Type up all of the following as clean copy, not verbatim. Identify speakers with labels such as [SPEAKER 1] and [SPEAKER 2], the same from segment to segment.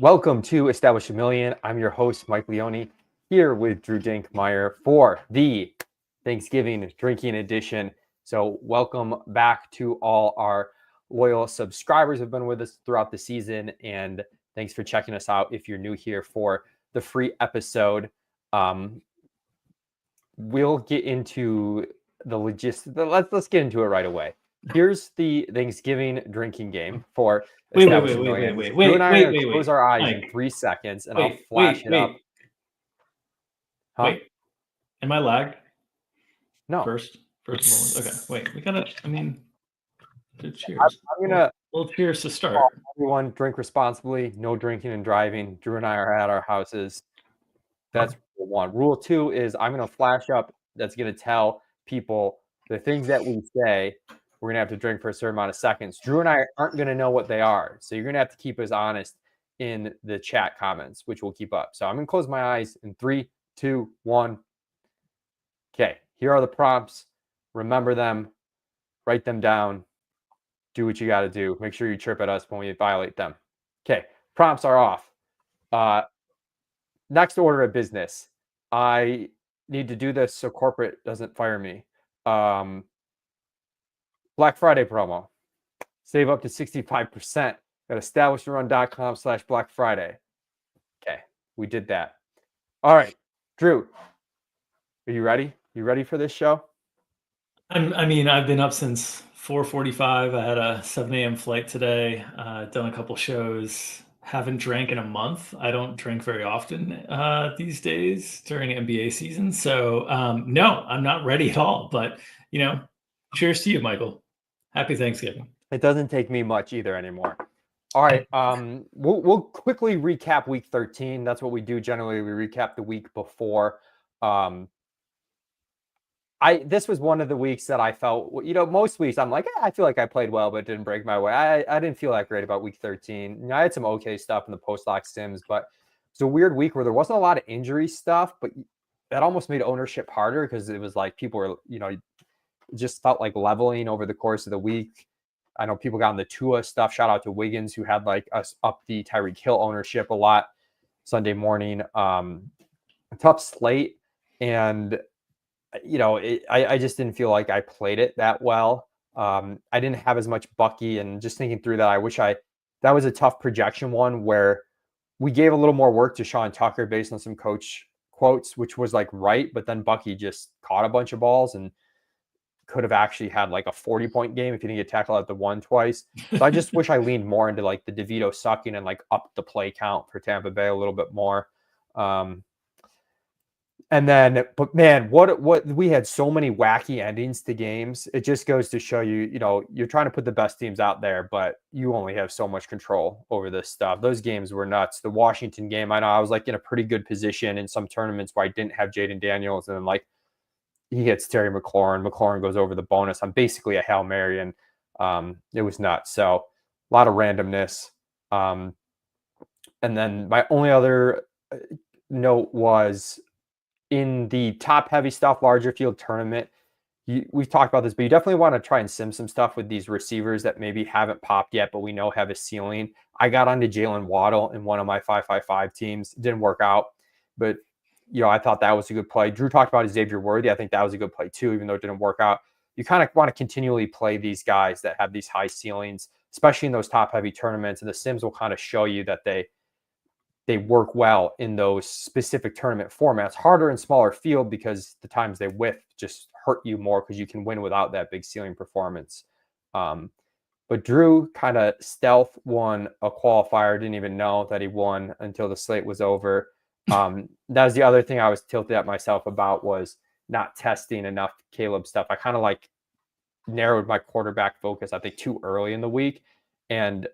[SPEAKER 1] Welcome to Establish a Million. I'm your host, Mike Leone, here with Drew Dinkmeyer for the Thanksgiving drinking edition. So welcome back to all our loyal subscribers who have been with us throughout the season. And thanks for checking us out if you're new here for the free episode. We'll get into the logistics. Let's get into it right away. Here's the Thanksgiving drinking game for
[SPEAKER 2] Wait,
[SPEAKER 1] Drew and I are going to close our eyes
[SPEAKER 2] Mike,
[SPEAKER 1] in 3 seconds, and I'll flash it up.
[SPEAKER 2] Huh? Wait, am I lagged?
[SPEAKER 1] No.
[SPEAKER 2] First of all, okay. Wait, we gotta. I mean, cheers.
[SPEAKER 1] I'm gonna.
[SPEAKER 2] Well, cheers to start.
[SPEAKER 1] Everyone, drink responsibly. No drinking and driving. Drew and I are at our houses. That's rule 1. Rule 2 is I'm gonna flash up. That's gonna tell people the things that we say. We're going to have to drink for a certain amount of seconds. Drew and I aren't going to know what they are. So you're going to have to keep us honest in the chat comments, which we'll keep up. So I'm going to close my eyes in 3, 2, 1. Okay, here are the prompts. Remember them. Write them down. Do what you got to do. Make sure you chirp at us when we violate them. Okay, prompts are off. Next order of business. I need to do this so corporate doesn't fire me. Black Friday promo. Save up to 65% at establishtheRun.com/Black Friday. Okay, we did that. All right, Drew, are you ready? You ready for this show?
[SPEAKER 2] I mean, I've been up since 4:45. I had a 7 a.m. flight today. Done a couple shows. Haven't drank in a month. I don't drink very often these days during NBA season. So no, I'm not ready at all. But cheers to you, Michael. Happy Thanksgiving.
[SPEAKER 1] It doesn't take me much either anymore. All right. We'll quickly recap week 13. That's what we do generally. We recap the week before. This was one of the weeks that I felt, most weeks I'm like, I feel like I played well, but it didn't break my way. I didn't feel that great about week 13. I had some okay stuff in the post-lock sims, but it's a weird week where there wasn't a lot of injury stuff, but that almost made ownership harder because it was like people were, just felt like leveling over the course of the week. I know people got on the Tua stuff. Shout out to Wiggins, who had like us up the Tyreek Hill ownership a lot Sunday morning. Tough slate. And, I just didn't feel like I played it that well. I didn't have as much Bucky, and just thinking through that, that was a tough projection one where we gave a little more work to Sean Tucker based on some coach quotes, which was like right. But then Bucky just caught a bunch of balls and could have actually had like a 40-point game if he didn't get tackled at the 1 twice. So I just wish I leaned more into like the DeVito sucking and like up the play count for Tampa Bay a little bit more. And then, but man, what we had so many wacky endings to games. It just goes to show you, you're trying to put the best teams out there, but you only have so much control over this stuff. Those games were nuts. The Washington game, I know I was like in a pretty good position in some tournaments where I didn't have Jaden Daniels, and then like he hits Terry McLaurin. McLaurin goes over the bonus. I'm basically a Hail Mary, and it was nuts. So a lot of randomness. And then my only other note was in the top heavy stuff, larger field tournament. We've talked about this, but you definitely want to try and sim some stuff with these receivers that maybe haven't popped yet, but we know have a ceiling. I got onto Jalen Waddle in one of my 5-5-5 teams. It didn't work out, but I thought that was a good play. Drew talked about Xavier Worthy. I think that was a good play too, even though it didn't work out. You kind of want to continually play these guys that have these high ceilings, especially in those top heavy tournaments. And the sims will kind of show you that they work well in those specific tournament formats. Harder in smaller field because the times they whiff just hurt you more because you can win without that big ceiling performance. But Drew kind of stealth won a qualifier. Didn't even know that he won until the slate was over. That was the other thing I was tilted at myself about, was not testing enough Caleb stuff. I kind of like narrowed my quarterback focus, I think, too early in the week. And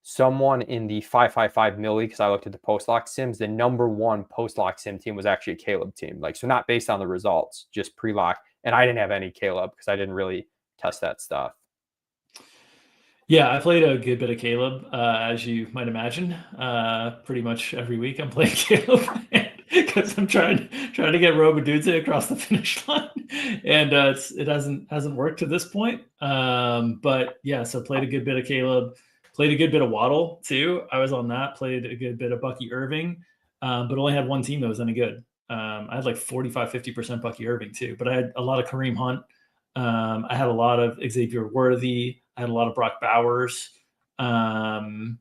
[SPEAKER 1] someone in the 5-5-5 milli, because I looked at the post-lock sims, the number 1 post-lock sim team was actually a Caleb team. So not based on the results, just pre-lock. And I didn't have any Caleb because I didn't really test that stuff.
[SPEAKER 2] Yeah, I played a good bit of Caleb, as you might imagine. Pretty much every week I'm playing Caleb because I'm trying to get Roboduce across the finish line, and it hasn't worked to this point. But yeah, so played a good bit of Caleb. Played a good bit of Waddle too. I was on that. Played a good bit of Bucky Irving, but only had one team that was any good. I had like 45-50% Bucky Irving too, but I had a lot of Kareem Hunt. I had a lot of Xavier Worthy. I had a lot of Brock Bowers. And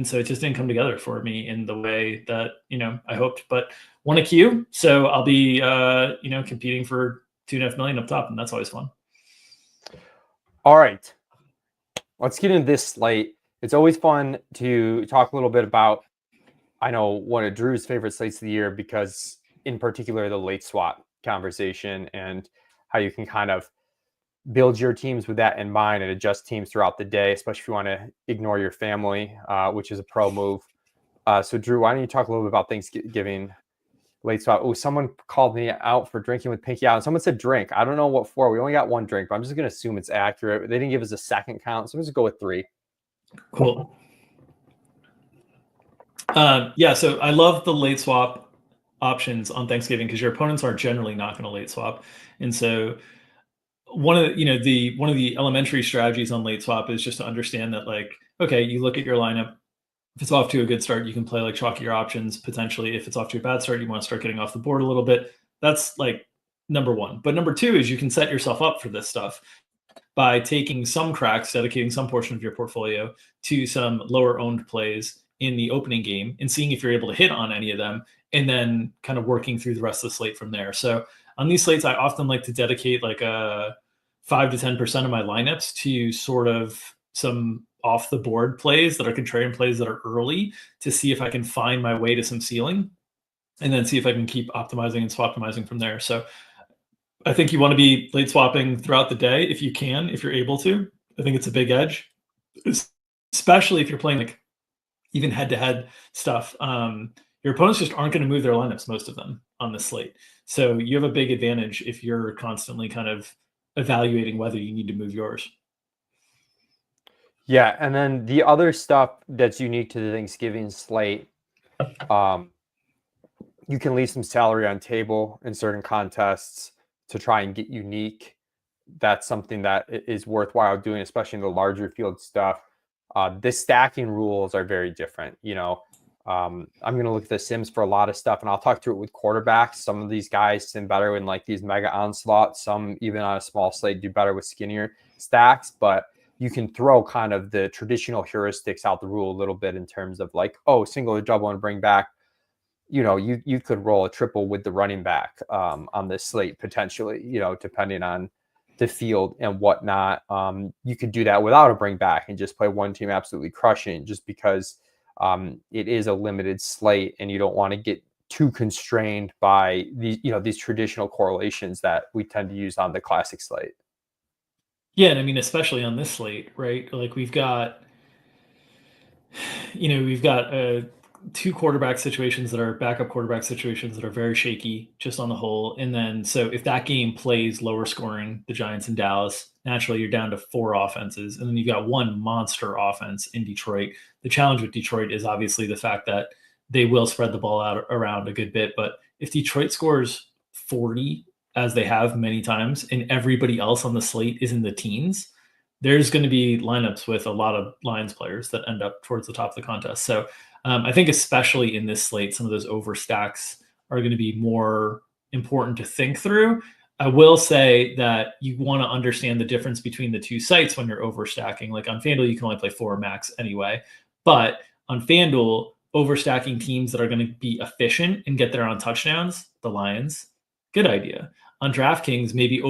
[SPEAKER 2] so it just didn't come together for me in the way that, I hoped, but won a Q. So I'll be, competing for $2.5 million up top, and that's always fun.
[SPEAKER 1] All right. Let's get into this slate. It's always fun to talk a little bit about, I know, one of Drew's favorite slates of the year, because in particular, the late swap conversation and how you can kind of build your teams with that in mind and adjust teams throughout the day, especially if you want to ignore your family, which is a pro move. So Drew, why don't you talk a little bit about Thanksgiving late swap? Oh, someone called me out for drinking with Pinky out, and someone said drink. I don't know what for. We only got one drink, but I'm just going to assume it's accurate. They didn't give us a second count, so I'm just go with 3.
[SPEAKER 2] Cool. Yeah, so I love the late swap options on Thanksgiving because your opponents are generally not going to late swap, and so one of the elementary strategies on late swap is just to understand that, like, okay, you look at your lineup. If it's off to a good start, you can play like chalkier options potentially. If it's off to a bad start, you want to start getting off the board a little bit. That's like number one. But number two is you can set yourself up for this stuff by taking some cracks, dedicating some portion of your portfolio to some lower owned plays in the opening game and seeing if you're able to hit on any of them, and then kind of working through the rest of the slate from there. So on these slates, I often like to dedicate like a 5 to 10% of my lineups to sort of some off the board plays that are contrarian plays that are early, to see if I can find my way to some ceiling, and then see if I can keep optimizing and swaptimizing from there. So I think you want to be late swapping throughout the day if you can, if you're able to. I think it's a big edge, especially if you're playing like even head-to-head stuff. Your opponents just aren't going to move their lineups, most of them, on this slate. So you have a big advantage if you're constantly kind of evaluating whether you need to move yours.
[SPEAKER 1] Yeah, and then the other stuff that's unique to the Thanksgiving slate, you can leave some salary on table in certain contests to try and get unique. That's something that is worthwhile doing, especially in the larger field stuff. The stacking rules are very different. I'm going to look at the Sims for a lot of stuff, and I'll talk through it with quarterbacks. Some of these guys sim better in like these mega onslaughts. Some, even on a small slate, do better with skinnier stacks. But you can throw kind of the traditional heuristics out the rule a little bit in terms of like, oh, single or double and bring back. You could roll a triple with the running back on this slate potentially, depending on the field and whatnot. You could do that without a bring back and just play one team absolutely crushing, just because it is a limited slate and you don't want to get too constrained by these traditional correlations that we tend to use on the classic slate.
[SPEAKER 2] Yeah, and I mean, especially on this slate, right? Like we've got two quarterback situations that are backup quarterback situations that are very shaky just on the whole. And then, so if that game plays lower scoring, the Giants in Dallas, naturally you're down to 4 offenses. And then you've got one monster offense in Detroit. The challenge with Detroit is obviously the fact that they will spread the ball out around a good bit. But if Detroit scores 40, as they have many times, and everybody else on the slate is in the teens, there's going to be lineups with a lot of Lions players that end up towards the top of the contest. So I think especially in this slate, some of those overstacks are going to be more important to think through. I will say that you want to understand the difference between the two sites when you're overstacking. Like on FanDuel, you can only play 4 max anyway. But on FanDuel, overstacking teams that are going to be efficient and get there on touchdowns, the Lions, good idea. On DraftKings, maybe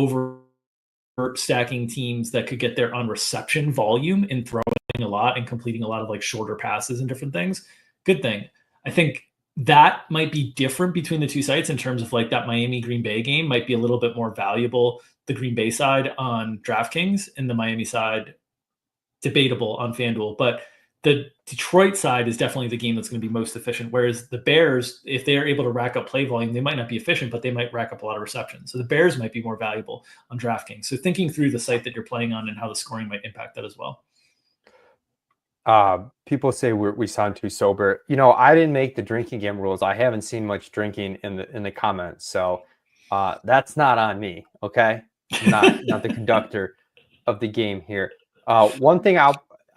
[SPEAKER 2] overstacking teams that could get there on reception volume and throwing a lot and completing a lot of like shorter passes and different things, good thing. I think that might be different between the two sites in terms of like that Miami Green Bay game might be a little bit more valuable, the Green Bay side on DraftKings, and the Miami side debatable on FanDuel. But the Detroit side is definitely the game that's going to be most efficient. Whereas the Bears, if they are able to rack up play volume, they might not be efficient, but they might rack up a lot of receptions. So the Bears might be more valuable on DraftKings. So thinking through the site that you're playing on and how the scoring might impact that as well.
[SPEAKER 1] People say we sound too sober. I didn't make the drinking game rules. I haven't seen much drinking in the comments, so that's not on me. Okay, not the conductor of the game here. One thing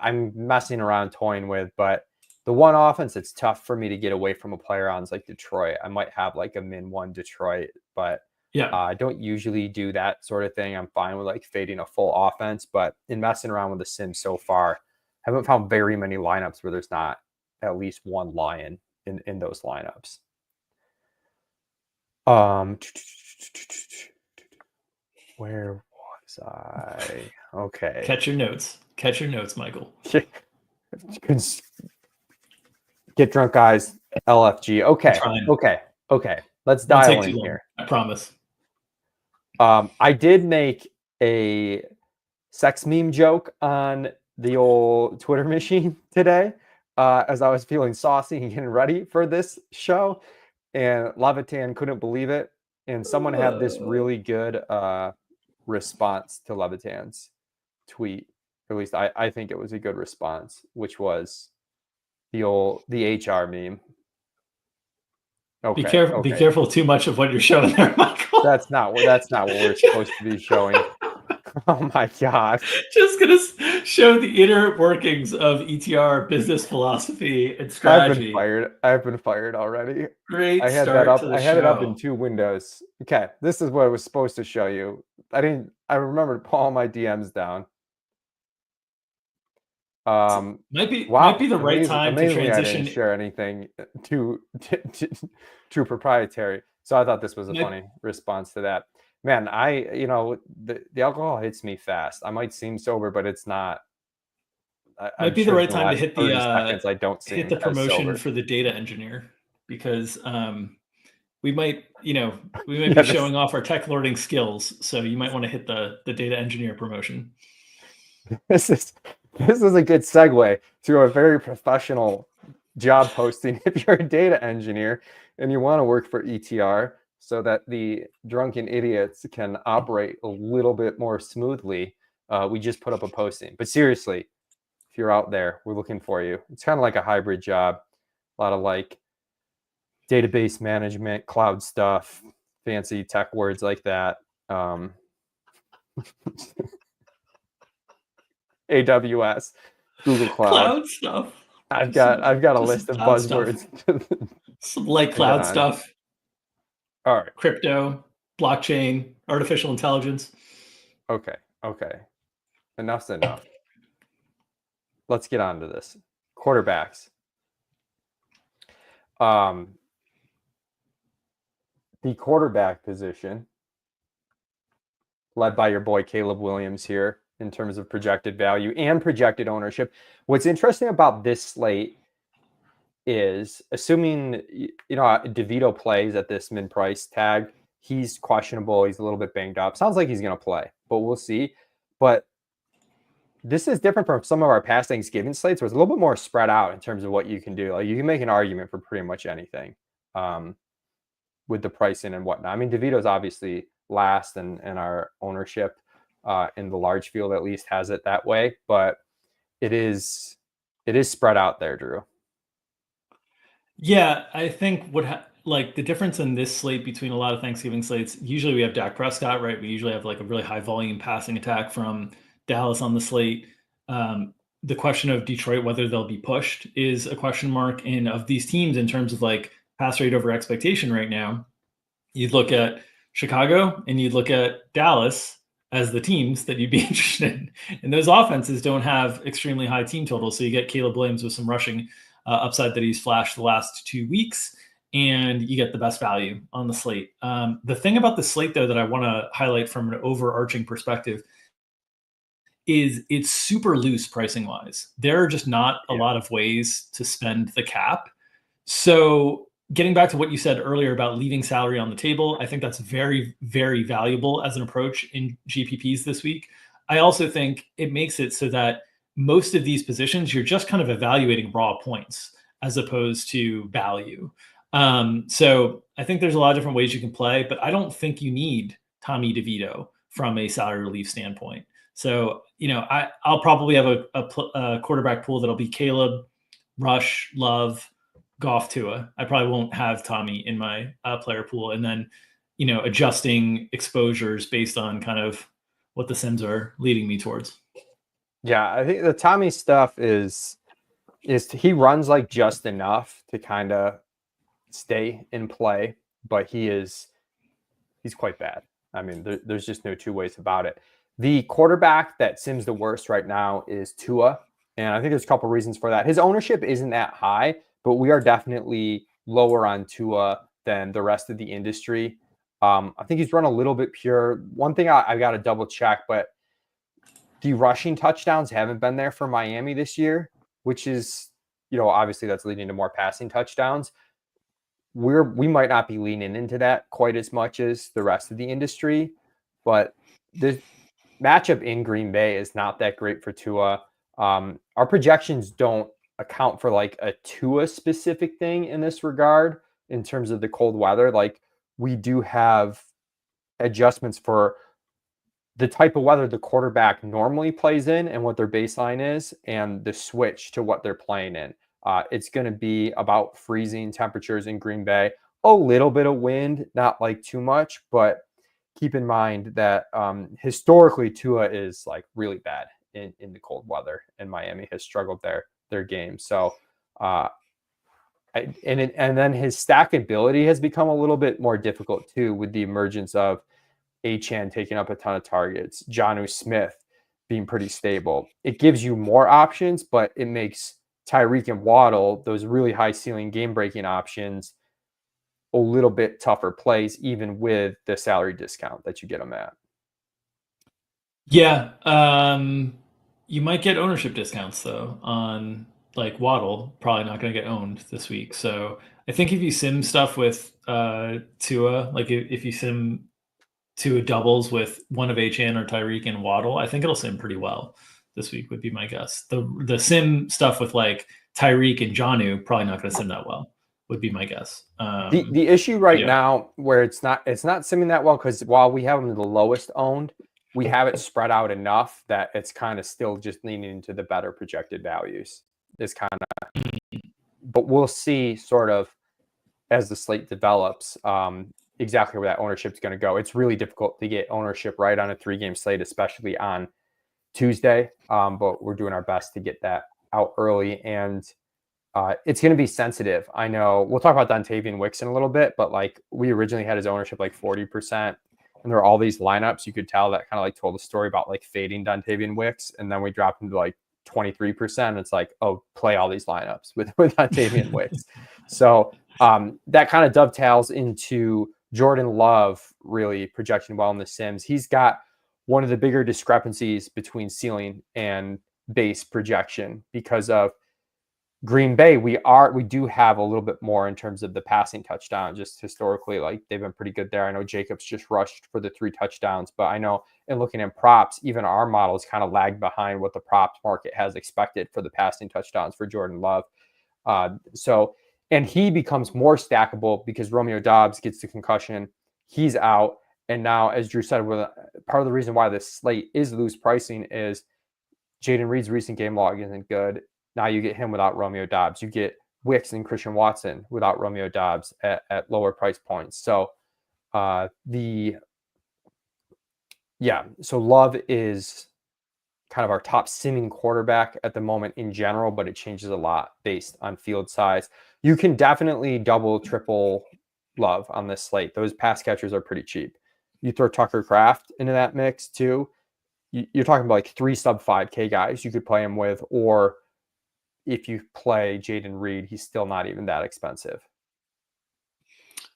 [SPEAKER 1] I'm messing around toying with, but the one offense it's tough for me to get away from a player on is like Detroit. I might have like a min 1 Detroit, but I don't usually do that sort of thing. I'm fine with like fading a full offense, but in messing around with the Sims so far, I haven't found very many lineups where there's not at least one Lion in those lineups. Where was I? Okay.
[SPEAKER 2] Catch your notes. Catch your notes, Michael.
[SPEAKER 1] Get drunk guys. LFG. Okay. Let's dial in here.
[SPEAKER 2] I promise.
[SPEAKER 1] I did make a sex meme joke on the old Twitter machine today, as I was feeling saucy and getting ready for this show, and Levitan couldn't believe it, and someone had this really good response to Levitan's tweet. Or at least I think it was a good response, which was the HR meme.
[SPEAKER 2] Okay. Be careful too much of what you're showing there, Michael.
[SPEAKER 1] That's not what we're supposed to be showing. Oh my God.
[SPEAKER 2] Just gonna show the inner workings of ETR business philosophy and strategy.
[SPEAKER 1] I've been fired already.
[SPEAKER 2] Great.
[SPEAKER 1] I had that up. I had it up in 2 windows. Okay, this is what I was supposed to show you. I remembered to pull all my DMs down.
[SPEAKER 2] Might be the right time to transition.
[SPEAKER 1] I didn't share anything too proprietary. So I thought this was a funny response to that. Man, the alcohol hits me fast. I might seem sober, but it's not.
[SPEAKER 2] Might be the right time to hit the
[SPEAKER 1] seconds, I don't
[SPEAKER 2] hit the promotion for the data engineer, because we might be showing off our tech learning skills. So you might want to hit the data engineer promotion.
[SPEAKER 1] This is a good segue to a very professional job posting. If you're a data engineer and you want to work for ETR so that the drunken idiots can operate a little bit more smoothly, we just put up a posting. But seriously, if you're out there, we're looking for you. It's kind of like a hybrid job, a lot of like database management, cloud stuff, fancy tech words like that. AWS, Google
[SPEAKER 2] Cloud stuff.
[SPEAKER 1] I've got a list of buzzwords.
[SPEAKER 2] Some like cloud stuff.
[SPEAKER 1] All right.
[SPEAKER 2] Crypto, blockchain, artificial intelligence.
[SPEAKER 1] Okay. Enough's enough. Let's get on to this. Quarterbacks. The quarterback position, led by your boy Caleb Williams here in terms of projected value and projected ownership. What's interesting about this slate is, assuming DeVito plays at this min price tag, he's questionable. He's a little bit banged up. Sounds like he's going to play, but we'll see. But this is different from some of our past Thanksgiving slates, where it's a little bit more spread out in terms of what you can do. Like, you can make an argument for pretty much anything with the pricing and whatnot. I mean, DeVito's obviously last, and our ownership in the large field at least has it that way, but it is spread out there, Drew.
[SPEAKER 2] Yeah, I think the difference in this slate between a lot of Thanksgiving slates, usually we have Dak Prescott, right? We usually have like a really high volume passing attack from Dallas on the slate. The question of Detroit, whether they'll be pushed, is a question mark. And of these teams, in terms of like pass rate over expectation right now, you'd look at Chicago and you'd look at Dallas as the teams that you'd be interested in. And those offenses don't have extremely high team totals. So you get Caleb Williams with some rushing upside that he's flashed the last 2 weeks, and you get the best value on the slate. The thing about the slate, though, that I want to highlight from an overarching perspective is it's super loose pricing wise. There are just not a lot of ways to spend the cap. So getting back to what you said earlier about leaving salary on the table, I think that's very, very valuable as an approach in GPPs this week. I also think it makes it so that most of these positions, you're just kind of evaluating raw points as opposed to value. So I think there's a lot of different ways you can play, but I don't think you need Tommy DeVito from a salary relief standpoint. So, I'll probably have a quarterback pool that'll be Caleb, Rush, Love, Goff, Tua. I probably won't have Tommy in my player pool, and then, adjusting exposures based on kind of what the Sims are leading me towards.
[SPEAKER 1] Yeah, I think the Tommy stuff is he runs like just enough to kind of stay in play, but he's quite bad. I mean, there's just no two ways about it. The quarterback that sims the worst right now is Tua, and I think there's a couple reasons for that. His ownership isn't that high, but we are definitely lower on Tua than the rest of the industry. I think he's run a little bit pure. One thing I got to double check, but the rushing touchdowns haven't been there for Miami this year, which is, obviously that's leading to more passing touchdowns. We might not be leaning into that quite as much as the rest of the industry, but the matchup in Green Bay is not that great for Tua. Our projections don't account for like a Tua specific thing in this regard in terms of the cold weather. Like we do have adjustments for the type of weather the quarterback normally plays in and what their baseline is, and the switch to what they're playing in. It's going to be about freezing temperatures in Green Bay, a little bit of wind, not like too much, but keep in mind that historically Tua is like really bad in the cold weather, and Miami has struggled their game. So, and then his stackability has become a little bit more difficult too with the emergence of Achane taking up a ton of targets, Jonnu Smith being pretty stable. It gives you more options, but it makes Tyreek and Waddle, those really high ceiling game breaking options, a little bit tougher plays, even with the salary discount that you get them at.
[SPEAKER 2] Yeah. You might get ownership discounts though on like Waddle, probably not going to get owned this week. So I think if you sim stuff with Tua, like if you sim Tua doubles with one of Achane or Tyreek and Waddle, I think it'll sim pretty well this week would be my guess. The sim stuff with like Tyreek and Jonnu, probably not going to sim that well would be my guess.
[SPEAKER 1] The issue right
[SPEAKER 2] Yeah.
[SPEAKER 1] now where it's not simming that well, because while we have them the lowest owned, we have it spread out enough that it's kind of still just leaning into the better projected values. Is kind of, but we'll see sort of as the slate develops exactly where that ownership is going to go. It's really difficult to get ownership right on a 3-game slate, especially on Tuesday. But we're doing our best to get that out early, and it's going to be sensitive. I know we'll talk about Dontavian Wicks in a little bit, but like we originally had his ownership like 40%, and there are all these lineups. You could tell that kind of like told a story about like fading Dontavian Wicks, and then we dropped him to like 23%. It's like, oh, play all these lineups with Dontavian Wicks. So that kind of dovetails into Jordan Love really projecting well in the Sims. He's got one of the bigger discrepancies between ceiling and base projection because of Green Bay. We do have a little bit more in terms of the passing touchdown. Just historically, like they've been pretty good there. I know Jacobs just rushed for the 3 touchdowns, but I know in looking at props, even our models kind of lagged behind what the props market has expected for the passing touchdowns for Jordan Love. And he becomes more stackable because Romeo Doubs gets the concussion. He's out. And now, as Drew said, part of the reason why this slate is loose pricing is Jaden Reed's recent game log isn't good. Now you get him without Romeo Doubs. You get Wicks and Christian Watson without Romeo Doubs at lower price points. So so Love is kind of our top simming quarterback at the moment in general, but it changes a lot based on field size. You can definitely double, triple Love on this slate. Those pass catchers are pretty cheap. You throw Tucker Kraft into that mix too, you're talking about like 3 sub 5K guys you could play him with, or if you play Jaden Reed, he's still not even that expensive.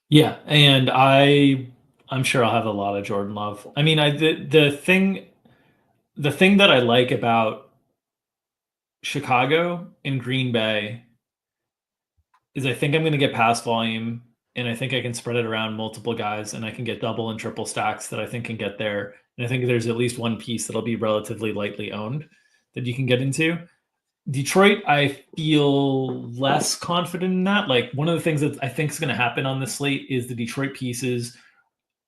[SPEAKER 2] Yeah, and I'm sure I'll have a lot of Jordan Love. I mean, the thing that I like about Chicago and Green Bay is I think I'm going to get pass volume, and I think I can spread it around multiple guys, and I can get double and triple stacks that I think can get there. And I think there's at least one piece that'll be relatively lightly owned that you can get into. Detroit, I feel less confident in that. Like one of the things that I think is going to happen on this slate is the Detroit pieces,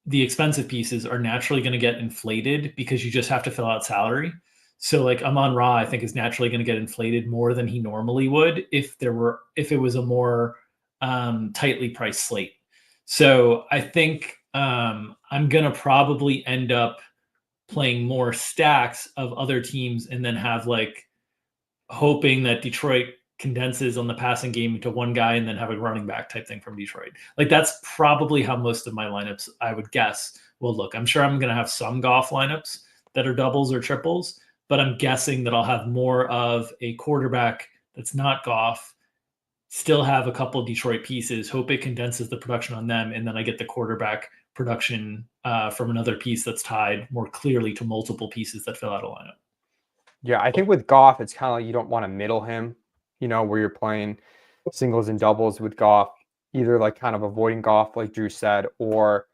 [SPEAKER 2] the expensive pieces are naturally going to get inflated because you just have to fill out salary. So like Amon-Ra, I think is naturally going to get inflated more than he normally would if it was a more tightly priced slate. So I think I'm going to probably end up playing more stacks of other teams and then have like hoping that Detroit condenses on the passing game into one guy and then have a running back type thing from Detroit. Like that's probably how most of my lineups, I would guess, will look. I'm sure I'm going to have some Goff lineups that are doubles or triples, but I'm guessing that I'll have more of a quarterback that's not Goff, still have a couple of Detroit pieces, hope it condenses the production on them, and then I get the quarterback production from another piece that's tied more clearly to multiple pieces that fill out a lineup.
[SPEAKER 1] Yeah, I think with Goff, it's kind of like you don't want to middle him, where you're playing singles and doubles with Goff, either like kind of avoiding Goff, like Drew said, or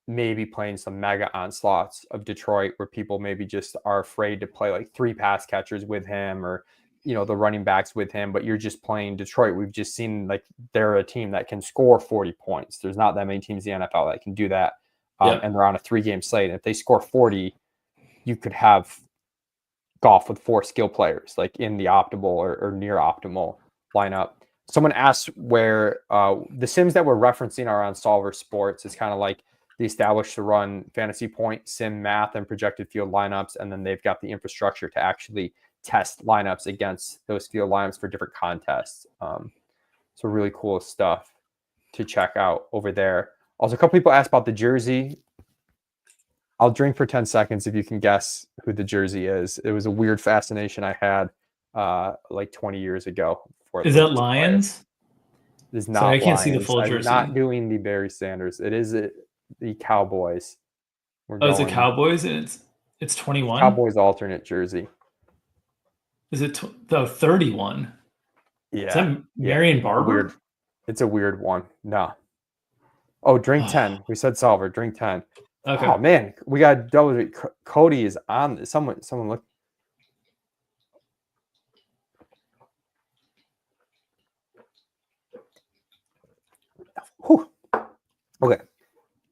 [SPEAKER 1] maybe playing some mega onslaughts of Detroit where people maybe just are afraid to play like 3 pass catchers with him or, the running backs with him, but you're just playing Detroit. We've just seen like they're a team that can score 40 points. There's not that many teams in the NFL that can do that. And they're on a 3-game slate. And if they score 40, you could have Goff with 4 skill players, like in the optimal or near optimal lineup. Someone asked where the sims that we're referencing are on Solver Sports. It's kind of like the established to run fantasy point sim math and projected field lineups. And then they've got the infrastructure to actually test lineups against those field lineups for different contests. So really cool stuff to check out over there. Also, a couple people asked about the jersey. I'll drink for 10 seconds if you can guess who the jersey is. It was a weird fascination I had like 20 years ago.
[SPEAKER 2] Is that Lions?
[SPEAKER 1] It is not.
[SPEAKER 2] Sorry, I can't
[SPEAKER 1] Lions.
[SPEAKER 2] see the full jersey.
[SPEAKER 1] I'm not doing the Barry Sanders. It is the Cowboys.
[SPEAKER 2] It's the Cowboys, and it's 21.
[SPEAKER 1] Cowboys alternate jersey.
[SPEAKER 2] Is it the 31?
[SPEAKER 1] Yeah.
[SPEAKER 2] Is that Marion Barber?
[SPEAKER 1] It's a weird one. No. Oh, drink 10. We said Solver. Drink 10. Okay. Oh man, we got double. Cody is on. Someone look. Whew. Okay,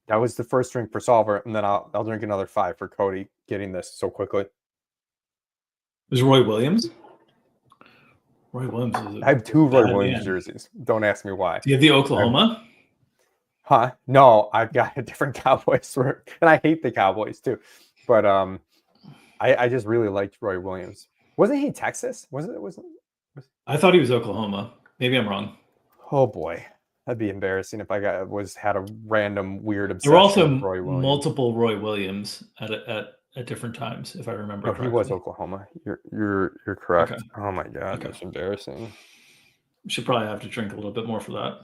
[SPEAKER 1] that was the first drink for Solver, and then I'll drink another 5 for Cody getting this so quickly.
[SPEAKER 2] Is Roy Williams? Roy Williams.
[SPEAKER 1] I have 2 Roy Williams jerseys. Don't ask me why.
[SPEAKER 2] Do you have the Oklahoma?
[SPEAKER 1] Huh? No, I've got a different Cowboys, and I hate the Cowboys too. But I just really liked Roy Williams. Wasn't he Texas?
[SPEAKER 2] I thought he was Oklahoma. Maybe I'm wrong.
[SPEAKER 1] Oh boy, that'd be embarrassing if I had a random weird obsession.
[SPEAKER 2] There were also
[SPEAKER 1] with Roy Williams.
[SPEAKER 2] multiple Roy Williams at different times, if I remember correctly.
[SPEAKER 1] He was Oklahoma. You're correct. Okay. Oh my god, that's embarrassing.
[SPEAKER 2] Should probably have to drink a little bit more for that.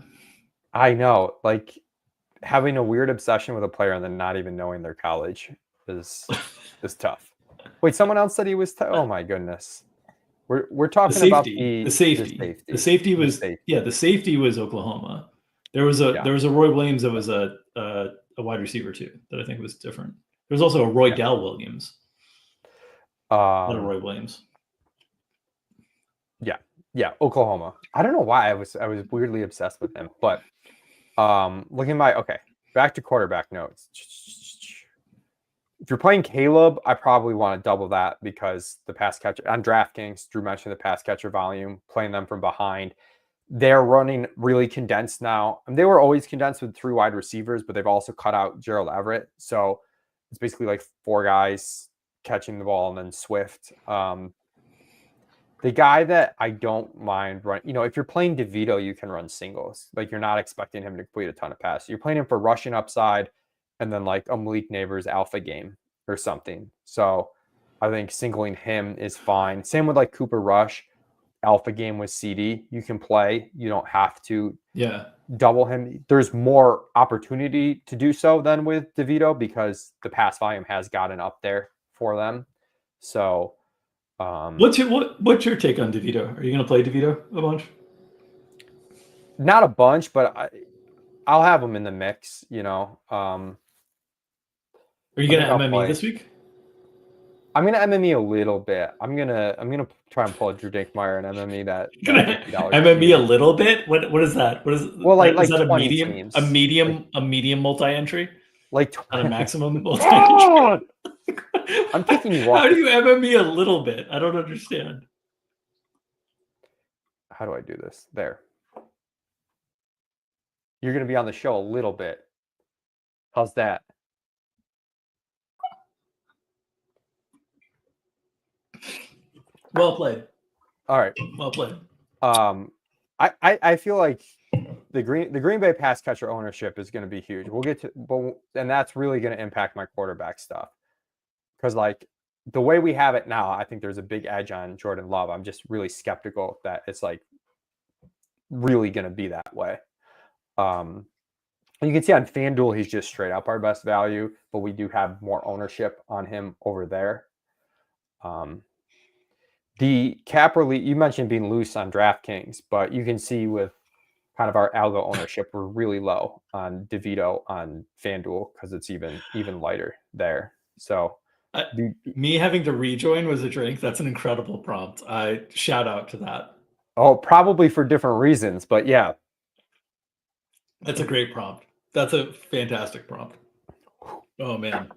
[SPEAKER 1] I know, like having a weird obsession with a player and then not even knowing their college is tough. Wait, someone else said he was. Oh my goodness, we're talking about the safety.
[SPEAKER 2] The safety was the safety was Oklahoma. There was a Roy Williams that was a wide receiver too that I think was different. There was also a Roy Dell Williams. Not a Roy Williams.
[SPEAKER 1] Yeah, Oklahoma. I don't know why I was weirdly obsessed with him, but looking back to quarterback notes. If you're playing Caleb, I probably want to double that because the pass catcher on DraftKings, Drew mentioned the pass catcher volume, playing them from behind. They're running really condensed now. And they were always condensed with 3 wide receivers, but they've also cut out Gerald Everett. So it's basically like 4 guys catching the ball and then Swift. The guy that I don't mind running, if you're playing DeVito, you can run singles. Like you're not expecting him to complete a ton of passes. You're playing him for rushing upside and then like a Malik Neighbors alpha game or something. So I think singling him is fine. Same with like Cooper Rush, alpha game with CD. You can play. You don't have to double him. There's more opportunity to do so than with DeVito because the pass volume has gotten up there for them. So
[SPEAKER 2] what's your take on DeVito? Are you going to play DeVito a bunch?
[SPEAKER 1] Not a bunch, but I'll have him in the mix.
[SPEAKER 2] Are you going to MME this week?
[SPEAKER 1] I'm going to MME a little bit. I'm gonna try and pull a Drew Dinkmeyer and MME that.
[SPEAKER 2] MME a little bit. What is that? What is?
[SPEAKER 1] Well, like
[SPEAKER 2] is that a
[SPEAKER 1] 20
[SPEAKER 2] medium?
[SPEAKER 1] Teams.
[SPEAKER 2] A medium multi-entry.
[SPEAKER 1] Like
[SPEAKER 2] not a maximum multi-entry.
[SPEAKER 1] I'm kicking you off.
[SPEAKER 2] How do you MME a little bit? I don't understand.
[SPEAKER 1] How do I do this? There. You're going to be on the show a little bit. How's that?
[SPEAKER 2] Well played.
[SPEAKER 1] All right.
[SPEAKER 2] Well played.
[SPEAKER 1] I feel like the Green Bay pass catcher ownership is going to be huge. We'll get to, and that's really going to impact my quarterback stuff. Because like the way we have it now, I think there's a big edge on Jordan Love. I'm just really skeptical that it's like really going to be that way. You can see on FanDuel, he's just straight up our best value, but we do have more ownership on him over there. The cap release, you mentioned being loose on DraftKings, but you can see with kind of our algo ownership, we're really low on DeVito on FanDuel because it's even lighter there. So
[SPEAKER 2] me having to rejoin was a drink. That's an incredible prompt. I shout out to that.
[SPEAKER 1] Oh, probably for different reasons, but yeah.
[SPEAKER 2] That's a great prompt. That's a fantastic prompt. Oh man.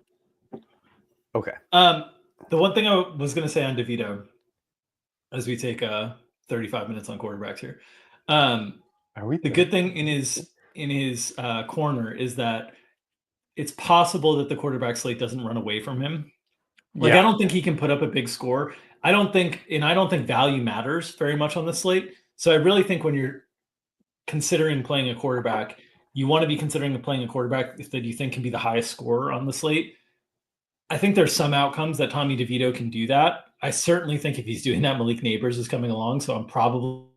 [SPEAKER 1] Okay.
[SPEAKER 2] The one thing I was going to say on DeVito, as we take 35 minutes on quarterbacks here, the good thing in his corner is that it's possible that the quarterback slate doesn't run away from him. Like, I don't think he can put up a big score. I don't think value matters very much on the slate. So I really think when you're considering playing a quarterback, you want to be considering playing a quarterback that you think can be the highest scorer on the slate. I think there's some outcomes that Tommy DeVito can do that. I certainly think if he's doing that, Malik Neighbors is coming along. So I'm probably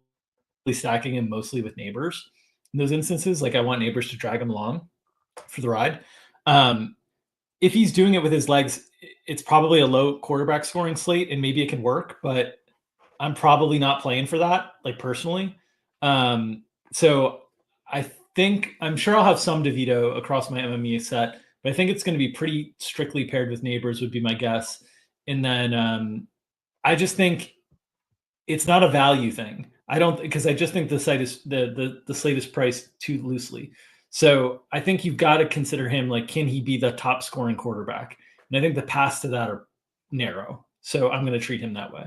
[SPEAKER 2] stacking him mostly with Neighbors in those instances. Like, I want Neighbors to drag him along for the ride. If he's doing it with his legs, it's probably a low quarterback scoring slate and maybe it can work, but I'm probably not playing for that, like, personally. So I'm sure I'll have some DeVito across my MME set, but I think it's going to be pretty strictly paired with Neighbors would be my guess. And then I just think it's not a value thing. Because I just think the slate is priced too loosely. So I think you've got to consider him, like, can he be the top scoring quarterback? And I think the paths to that are narrow. So I'm going to treat him that way.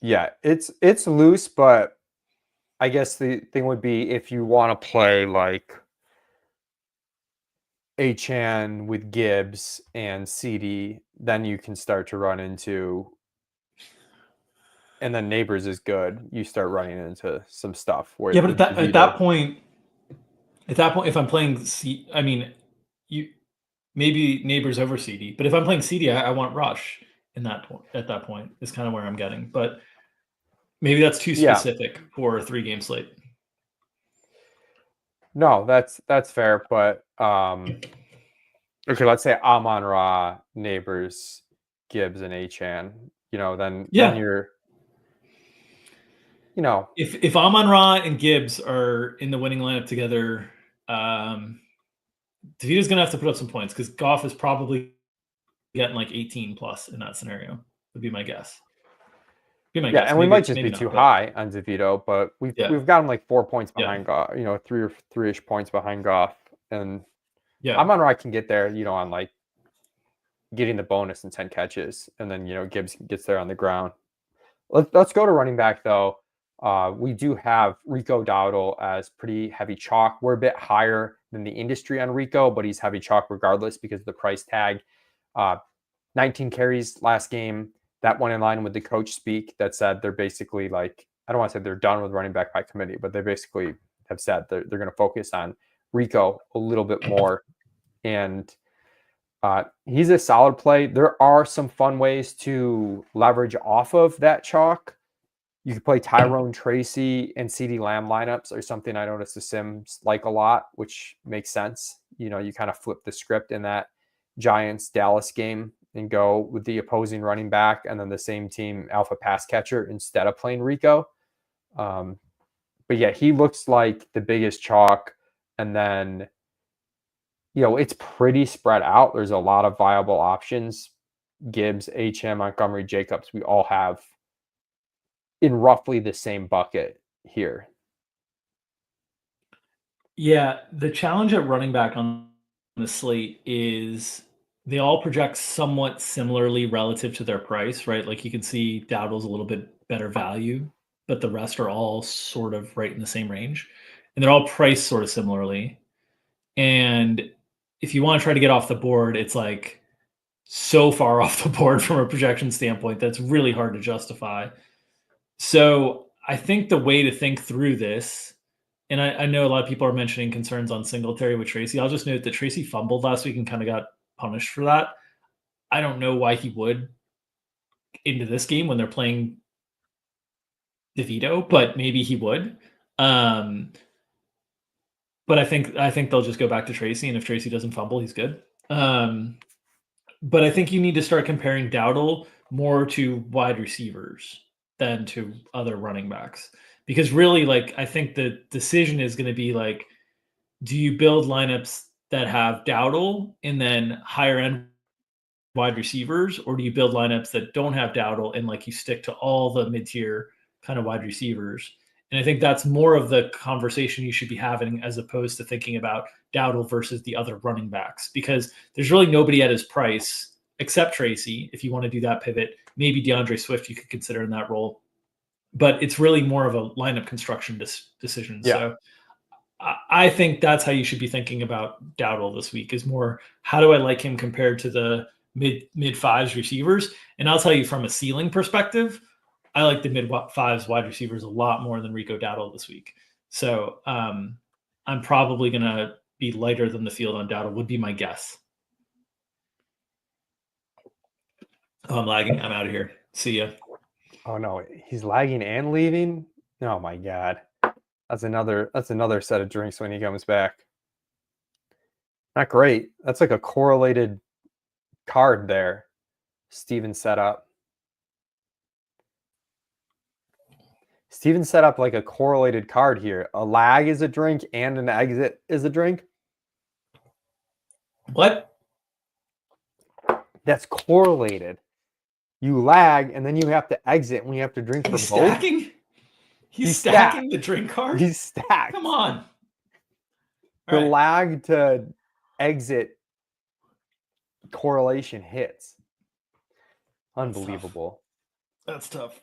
[SPEAKER 1] Yeah, it's loose, but I guess the thing would be if you want to play like Achane with Gibbs and CD, then you can start to run into, and then Neighbors is good. You start running into some stuff where
[SPEAKER 2] but at that point, if I'm playing maybe Neighbors over CD, but if I'm playing CD, I want Rush at that point is kind of where I'm getting, but maybe that's too specific for a 3-game slate.
[SPEAKER 1] No, that's fair, but okay, let's say Amon-Ra, Neighbors, Gibbs, and Achane. Then you're,
[SPEAKER 2] if Amon-Ra and Gibbs are in the winning lineup together, DeVito's gonna have to put up some points because Goff is probably getting like 18 plus in that scenario. Would be my guess.
[SPEAKER 1] Guess. And we might just be too high on DeVito, but we've got him like 4 points behind Goff, 3 or 3-ish points behind Goff. And Amon-Ra can get there, on like getting the bonus in 10 catches. And then, Gibbs gets there on the ground. Let's go to running back though. We do have Rico Dowdle as pretty heavy chalk. We're a bit higher than the industry on Rico, but he's heavy chalk regardless because of the price tag. 19 carries last game. That went in line with the coach speak that said they're basically like, I don't want to say they're done with running back by committee, but they basically have said they're going to focus on Rico a little bit more. And he's a solid play. There are some fun ways to leverage off of that chalk. You could play Tyrone Tracy and CeeDee Lamb lineups or something I noticed the Sims like a lot, which makes sense. You kind of flip the script in that Giants-Dallas game and go with the opposing running back and then the same team alpha pass catcher instead of playing Rico. But yeah, he looks like the biggest chalk. And then, it's pretty spread out. There's a lot of viable options. Gibbs, HM, Montgomery, Jacobs, we all have in roughly the same bucket here.
[SPEAKER 2] Yeah, the challenge at running back on the slate is they all project somewhat similarly relative to their price, right? Like, you can see Dowdle's a little bit better value, but the rest are all sort of right in the same range. And they're all priced sort of similarly. And if you want to try to get off the board, it's like so far off the board from a projection standpoint that's really hard to justify. So I think the way to think through this, and I know a lot of people are mentioning concerns on Singletary with Tracy. I'll just note that Tracy fumbled last week and kind of got punished for that. I don't know why he would into this game when they're playing DeVito, but maybe he would. But I think they'll just go back to Tracy, and if Tracy doesn't fumble, he's good. But I think you need to start comparing Dowdle more to wide receivers than to other running backs. Because really, like, I think the decision is going to be like, do you build lineups that have Dowdle and then higher end wide receivers, or do you build lineups that don't have Dowdle and like you stick to all the mid tier kind of wide receivers? And I think that's more of the conversation you should be having as opposed to thinking about Dowdle versus the other running backs, because there's really nobody at his price except Tracy. If you want to do that pivot, maybe DeAndre Swift you could consider in that role, but it's really more of a lineup construction decision.
[SPEAKER 1] Yeah.
[SPEAKER 2] So I think that's how you should be thinking about Dowdle this week, is more, how do I like him compared to the mid fives receivers? And I'll tell you, from a ceiling perspective, I like the mid fives wide receivers a lot more than Rico Dowdle this week. So I'm probably going to be lighter than the field on Dowdle, would be my guess. Oh, I'm lagging. I'm out of here. See ya.
[SPEAKER 1] Oh no, he's lagging and leaving. Oh my God. That's another set of drinks when he comes back. Not great. That's like a correlated card there. Steven set up. Steven set up like a correlated card here. A lag is a drink and an exit is a drink.
[SPEAKER 2] What?
[SPEAKER 1] That's correlated. You lag and then you have to exit when you have to drink for both.
[SPEAKER 2] Stacking? He's stacking the drink card?
[SPEAKER 1] He's stacked.
[SPEAKER 2] Come on.
[SPEAKER 1] The lag to exit correlation hits. Unbelievable.
[SPEAKER 2] That's tough.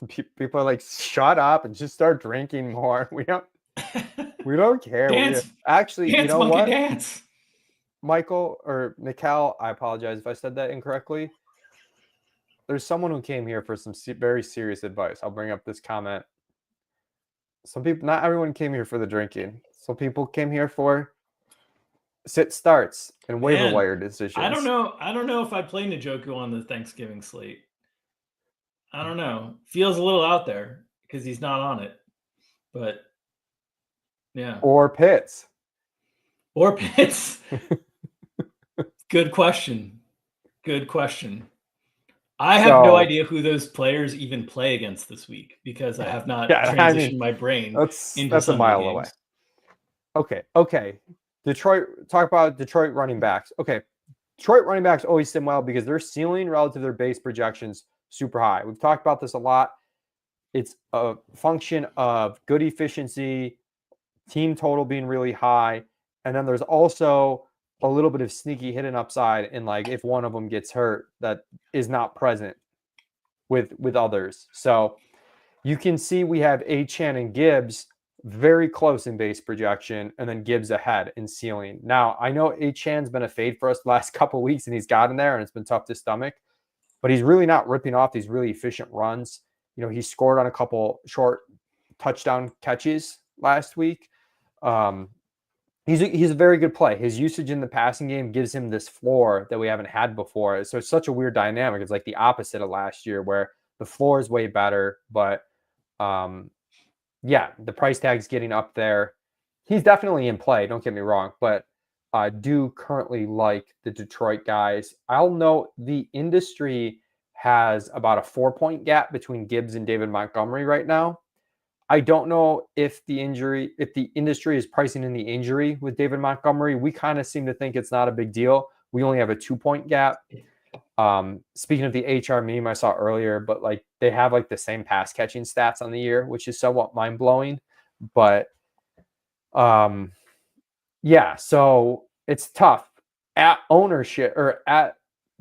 [SPEAKER 1] People are like, shut up and just start drinking more. We don't care.
[SPEAKER 2] Dance.
[SPEAKER 1] Actually,
[SPEAKER 2] dance,
[SPEAKER 1] you know
[SPEAKER 2] monkey,
[SPEAKER 1] what?
[SPEAKER 2] Dance.
[SPEAKER 1] Michael or Mikal, I apologize if I said that incorrectly. There's someone who came here for some very serious advice. I'll bring up this comment. Some people, not everyone came here for the drinking. Some people came here for sit starts and waiver wire decisions.
[SPEAKER 2] I don't know if I play Njoku on the Thanksgiving slate. I don't know. Feels a little out there because he's not on it. But yeah.
[SPEAKER 1] Or Pitts.
[SPEAKER 2] Good question. I have no idea who those players even play against this week because I have not transitioned my brain.
[SPEAKER 1] That's a mile away. Okay. Talk about Detroit running backs. Okay. Detroit running backs always sim well because their ceiling relative to their base projections super high. We've talked about this a lot. It's a function of good efficiency, team total being really high, and then there's also a little bit of sneaky hidden upside in, like, if one of them gets hurt that is not present with others. So you can see we have Achane and Gibbs very close in base projection, and then Gibbs ahead in ceiling. Now, I know Achane's been a fade for us the last couple of weeks, and he's gotten there, and it's been tough to stomach, but he's really not ripping off these really efficient runs. You know, he scored on a couple short touchdown catches last week. He's a very good play. His usage in the passing game gives him this floor that we haven't had before. So it's such a weird dynamic. It's like the opposite of last year where the floor is way better, but yeah, the price tag's getting up there. He's definitely in play, don't get me wrong, but I do currently like the Detroit guys. I'll note the industry has about a 4-point gap between Gibbs and David Montgomery right now. I don't know if the industry is pricing in the injury with David Montgomery. We kind of seem to think it's not a big deal. We only have a 2-point gap. Speaking of the HR meme I saw earlier, but like they have like the same pass catching stats on the year, which is somewhat mind blowing. But yeah, so it's tough at ownership or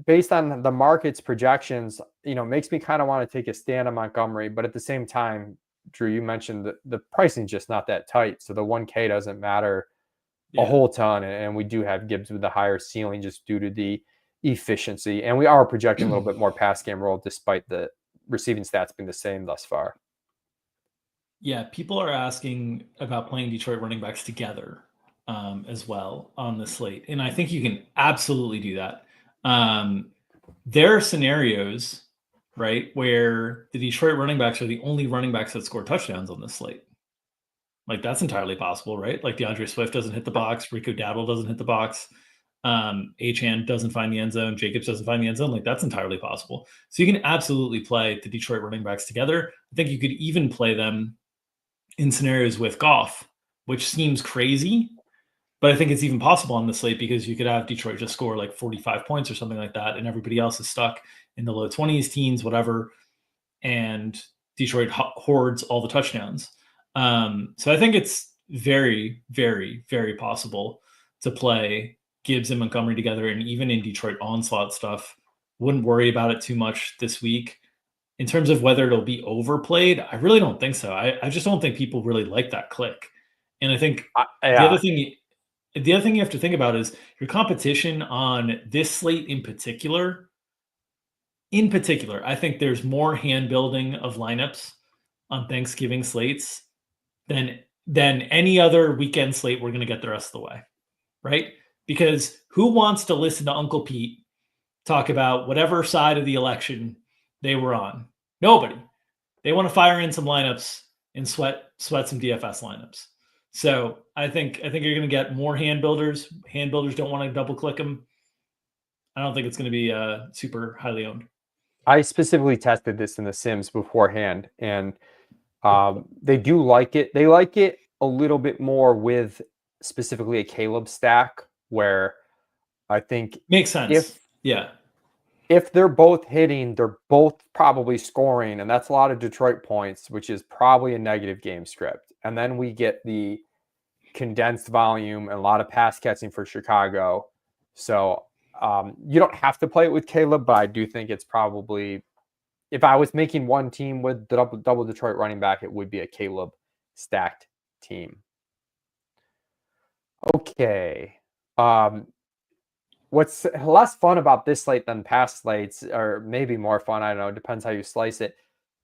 [SPEAKER 1] based on the market's projections. You know, makes me kind of want to take a stand on Montgomery, but at the same time, Drew, you mentioned that the pricing just not that tight, so the 1K doesn't matter a whole ton, and we do have Gibbs with the higher ceiling just due to the efficiency. And we are projecting a little bit more pass game role despite the receiving stats being the same thus far.
[SPEAKER 2] Yeah, people are asking about playing Detroit running backs together as well on the slate. And I think you can absolutely do that. There are scenarios, right, where the Detroit running backs are the only running backs that score touchdowns on this slate. Like, that's entirely possible, right? Like, DeAndre Swift doesn't hit the box, Rico Dowdle doesn't hit the box, Achane doesn't find the end zone, Jacobs doesn't find the end zone. Like, that's entirely possible. So you can absolutely play the Detroit running backs together. I think you could even play them in scenarios with Goff, which seems crazy, but I think it's even possible on the slate because you could have Detroit just score like 45 points or something like that, and everybody else is stuck in the low 20s, teens, whatever, and Detroit hoards all the touchdowns. So I think it's very, very, very possible to play Gibbs and Montgomery together, and even in Detroit onslaught stuff, wouldn't worry about it too much this week. In terms of whether it'll be overplayed, I really don't think so. I just don't think people really like that click. And I think the other thing you have to think about is your competition on this slate in particular. In particular, I think there's more hand building of lineups on Thanksgiving slates than any other weekend slate we're going to get the rest of the way, right? Because who wants to listen to Uncle Pete talk about whatever side of the election they were on? Nobody. They want to fire in some lineups and sweat some DFS lineups. So I think you're going to get more hand builders. Hand builders don't want to double click them. I don't think it's going to be super highly owned.
[SPEAKER 1] I specifically tested this in the Sims beforehand, and they do like it. They like it a little bit more with specifically a Caleb stack, where I think
[SPEAKER 2] makes sense.
[SPEAKER 1] If they're both hitting, they're both probably scoring, and that's a lot of Detroit points, which is probably a negative game script. And then we get the condensed volume and a lot of pass catching for Chicago. So you don't have to play it with Caleb, but I do think it's probably, if I was making one team with double Detroit running back, it would be a Caleb stacked team. Okay. What's less fun about this slate than past slates, or maybe more fun, I don't know, depends how you slice it.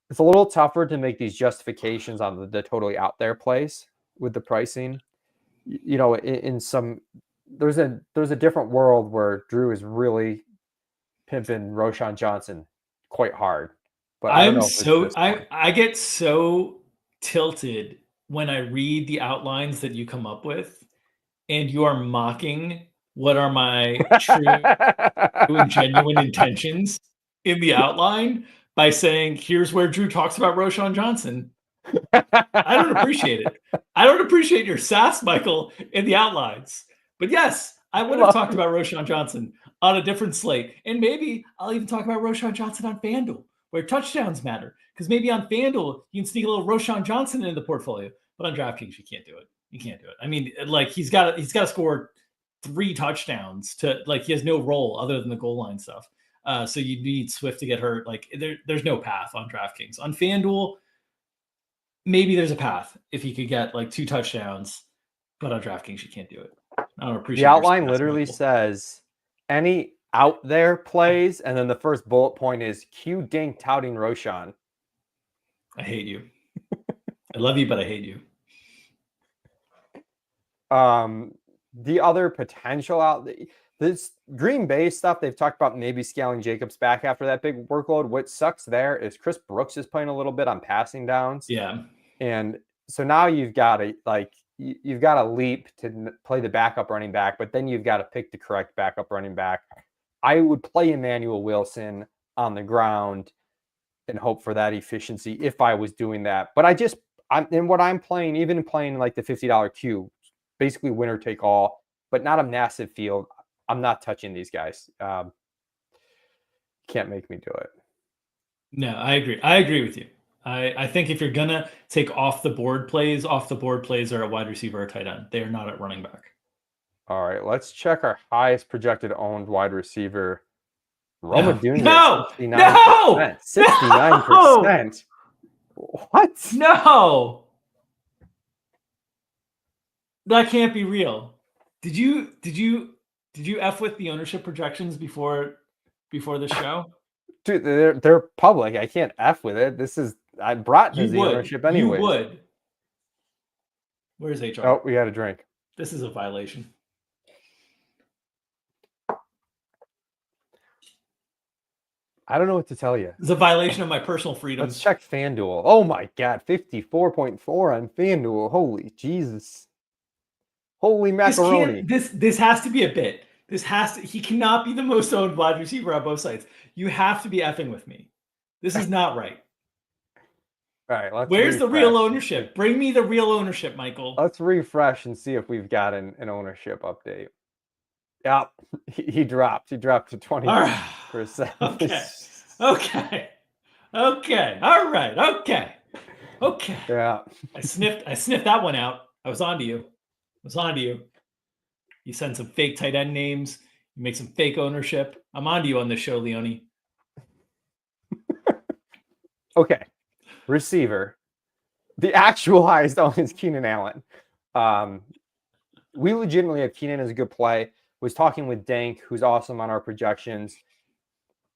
[SPEAKER 1] It's a little tougher to make these justifications on the totally out there plays with the pricing. You know, in some, there's a different world where Drew is really pimping Roschon Johnson quite hard. But
[SPEAKER 2] I get so tilted when I read the outlines that you come up with, and you are mocking what are my true and genuine intentions in the outline by saying, here's where Drew talks about Roschon Johnson. I don't appreciate it. I don't appreciate your sass, Michael, in the outlines. But yes, I would have talked about Roschon Johnson on a different slate. And maybe I'll even talk about Roschon Johnson on FanDuel, where touchdowns matter. Because maybe on FanDuel, you can sneak a little Roschon Johnson into the portfolio. But on DraftKings, you can't do it. You can't do it. I mean, like, he's got to score 3 touchdowns to, like, he has no role other than the goal line stuff. So you need Swift to get hurt. Like, there's no path on DraftKings. On FanDuel, maybe there's a path if he could get like 2 touchdowns, but on DraftKings, you can't do it. I don't appreciate
[SPEAKER 1] the outline literally says any out there plays, and then the first bullet point is Q Dink touting Roschon.
[SPEAKER 2] I hate you. I love you, but I hate you.
[SPEAKER 1] The other potential out, this Green Bay stuff, they've talked about maybe scaling Jacobs back after that big workload. What sucks there is Chris Brooks is playing a little bit on passing downs.
[SPEAKER 2] Yeah.
[SPEAKER 1] And so now you've got to leap to play the backup running back, but then you've got to pick the correct backup running back. I would play Emmanuel Wilson on the ground and hope for that efficiency if I was doing that. But I'm playing, even playing like the $50 Q, basically winner take all, but not a massive field. I'm not touching these guys. Can't make me do it.
[SPEAKER 2] No, I agree. I agree with you. I think if you're gonna take off the board plays are a wide receiver or tight end. They are not at running back.
[SPEAKER 1] All right, let's check our highest projected owned wide receiver. Roma Jr.
[SPEAKER 2] No!
[SPEAKER 1] 69%. 69%. What?
[SPEAKER 2] No! That can't be real. Did you Did you F with the ownership projections before the show?
[SPEAKER 1] Dude, they're public. I can't F with it. Broughton
[SPEAKER 2] You
[SPEAKER 1] has the
[SPEAKER 2] would.
[SPEAKER 1] ownership
[SPEAKER 2] You
[SPEAKER 1] anyways.
[SPEAKER 2] would. Where's HR?
[SPEAKER 1] Oh, we got a drink.
[SPEAKER 2] This is a violation.
[SPEAKER 1] I don't know what to tell you.
[SPEAKER 2] It's a violation of my personal freedoms.
[SPEAKER 1] Let's check FanDuel. Oh my God, 54.4 on FanDuel. Holy Jesus. Holy macaroni.
[SPEAKER 2] This has to be a bit. He cannot be the most owned wide receiver on both sides. You have to be effing with me. This is not right.
[SPEAKER 1] All right,
[SPEAKER 2] where's the real ownership? Bring me the real ownership, Michael.
[SPEAKER 1] Let's refresh and see if we've got an ownership update. Yep, he dropped. He dropped to 20%.
[SPEAKER 2] Okay. All right. Okay.
[SPEAKER 1] Yeah.
[SPEAKER 2] I sniffed that one out. I was onto you. You send some fake tight end names. You make some fake ownership. I'm onto you on this show, Leone.
[SPEAKER 1] Okay. Receiver. The actual highest owned is Keenan Allen. We legitimately have Keenan as a good play. Was talking with Dank, who's awesome on our projections.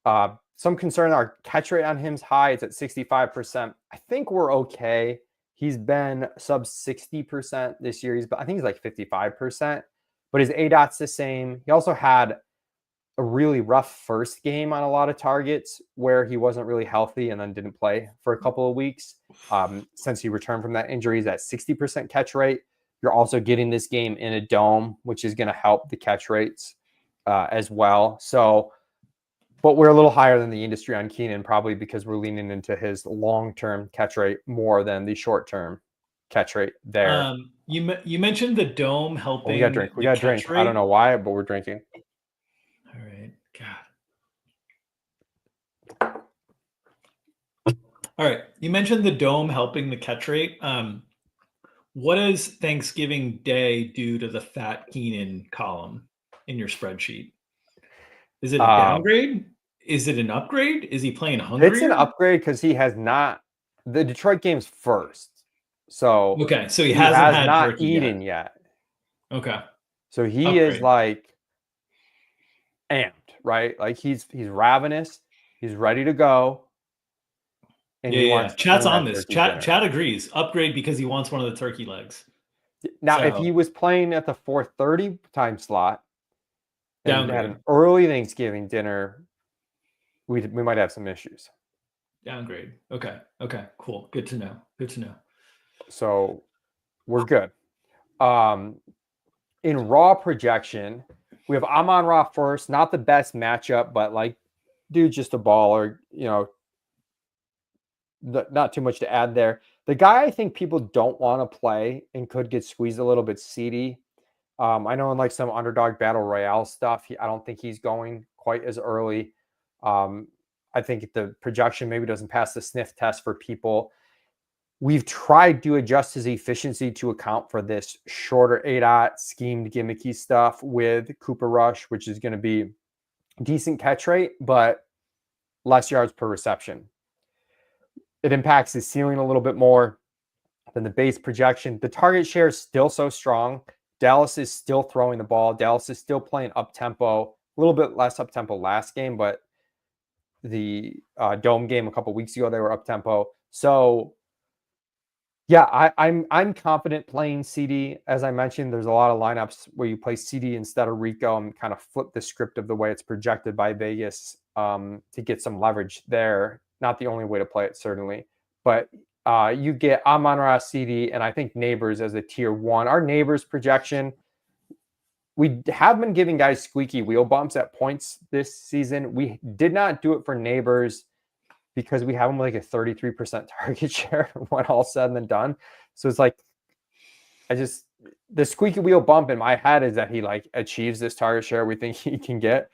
[SPEAKER 1] Some concern our catch rate on him's high. It's at 65%. I think we're okay. He's been sub 60% this year. I think he's like 55%, but his ADOT's the same. He also had a really rough first game on a lot of targets where he wasn't really healthy and then didn't play for a couple of weeks. Since he returned from that injury, he's at 60% catch rate. You're also getting this game in a dome, which is going to help the catch rates as well. So, but we're a little higher than the industry on Keenan, probably because we're leaning into his long-term catch rate more than the short-term catch rate there.
[SPEAKER 2] You mentioned the dome helping.
[SPEAKER 1] We got drink. We got drink. Rate. I don't know why, but we're drinking.
[SPEAKER 2] All right. God. All right. You mentioned the dome helping the catch rate. What does Thanksgiving Day do to the fat Keenan column in your spreadsheet? Is it a downgrade? Is it an upgrade? Is he playing hungrier?
[SPEAKER 1] It's an upgrade because he has not. The Detroit game's first, so
[SPEAKER 2] okay. So he hasn't had
[SPEAKER 1] not eaten yet.
[SPEAKER 2] Okay.
[SPEAKER 1] So he is like amped, right? Like he's ravenous. He's ready to go.
[SPEAKER 2] And yeah. Chat's on this. Chat agrees. Upgrade because he wants one of the turkey legs.
[SPEAKER 1] Now, if he was playing at the 4:30 time slot and had an early Thanksgiving dinner, we might have some issues.
[SPEAKER 2] Downgrade. Okay. Cool. Good to know.
[SPEAKER 1] So we're good. In raw projection, we have Amon-Ra first. Not the best matchup, but like, dude, just a baller. Not too much to add there. The guy I think people don't want to play and could get squeezed a little bit, CD. I know in like some underdog battle royale stuff, I don't think he's going quite as early. I think the projection maybe doesn't pass the sniff test for people. We've tried to adjust his efficiency to account for this shorter ADOT schemed gimmicky stuff with Cooper Rush, which is going to be decent catch rate, but less yards per reception. It impacts his ceiling a little bit more than the base projection. The target share is still so strong. Dallas is still throwing the ball. Dallas is still playing up-tempo, a little bit less up-tempo last game, but the Dome game a couple weeks ago, they were up-tempo. So, yeah, I'm confident playing CD. As I mentioned, there's a lot of lineups where you play CD instead of Rico and kind of flip the script of the way it's projected by Vegas to get some leverage there. Not the only way to play it, certainly. But you get Amon-Ra, CD, and I think Neighbors as a tier 1. Our Neighbors projection, we have been giving guys squeaky wheel bumps at points this season. We did not do it for Neighbors because we have him with like a 33% target share when all said and done. So it's like, the squeaky wheel bump in my head is that he like achieves this target share we think he can get.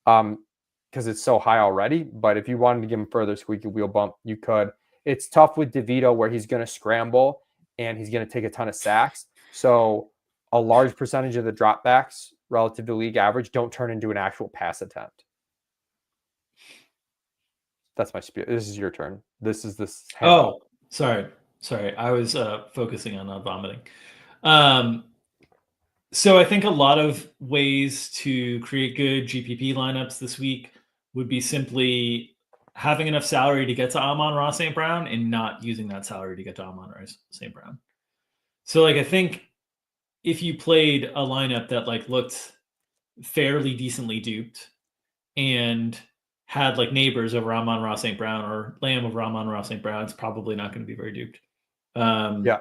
[SPEAKER 1] Because it's so high already. But if you wanted to give him further squeaky wheel bump, you could. It's tough with DeVito where he's going to scramble and he's going to take a ton of sacks. So a large percentage of the dropbacks relative to league average don't turn into an actual pass attempt. That's my spiel. This is your turn. This is this.
[SPEAKER 2] Oh, sorry. I was focusing on not vomiting. So I think a lot of ways to create good GPP lineups this week would be simply having enough salary to get to Amon-Ra St. Brown and not using that salary to get to Amon-Ra St. Brown. So like I think if you played a lineup that like looked fairly decently duped and had like neighbors over Amon-Ra St. Brown or Lamb over Amon-Ra St. Brown, it's probably not going to be very duped.
[SPEAKER 1] Yeah.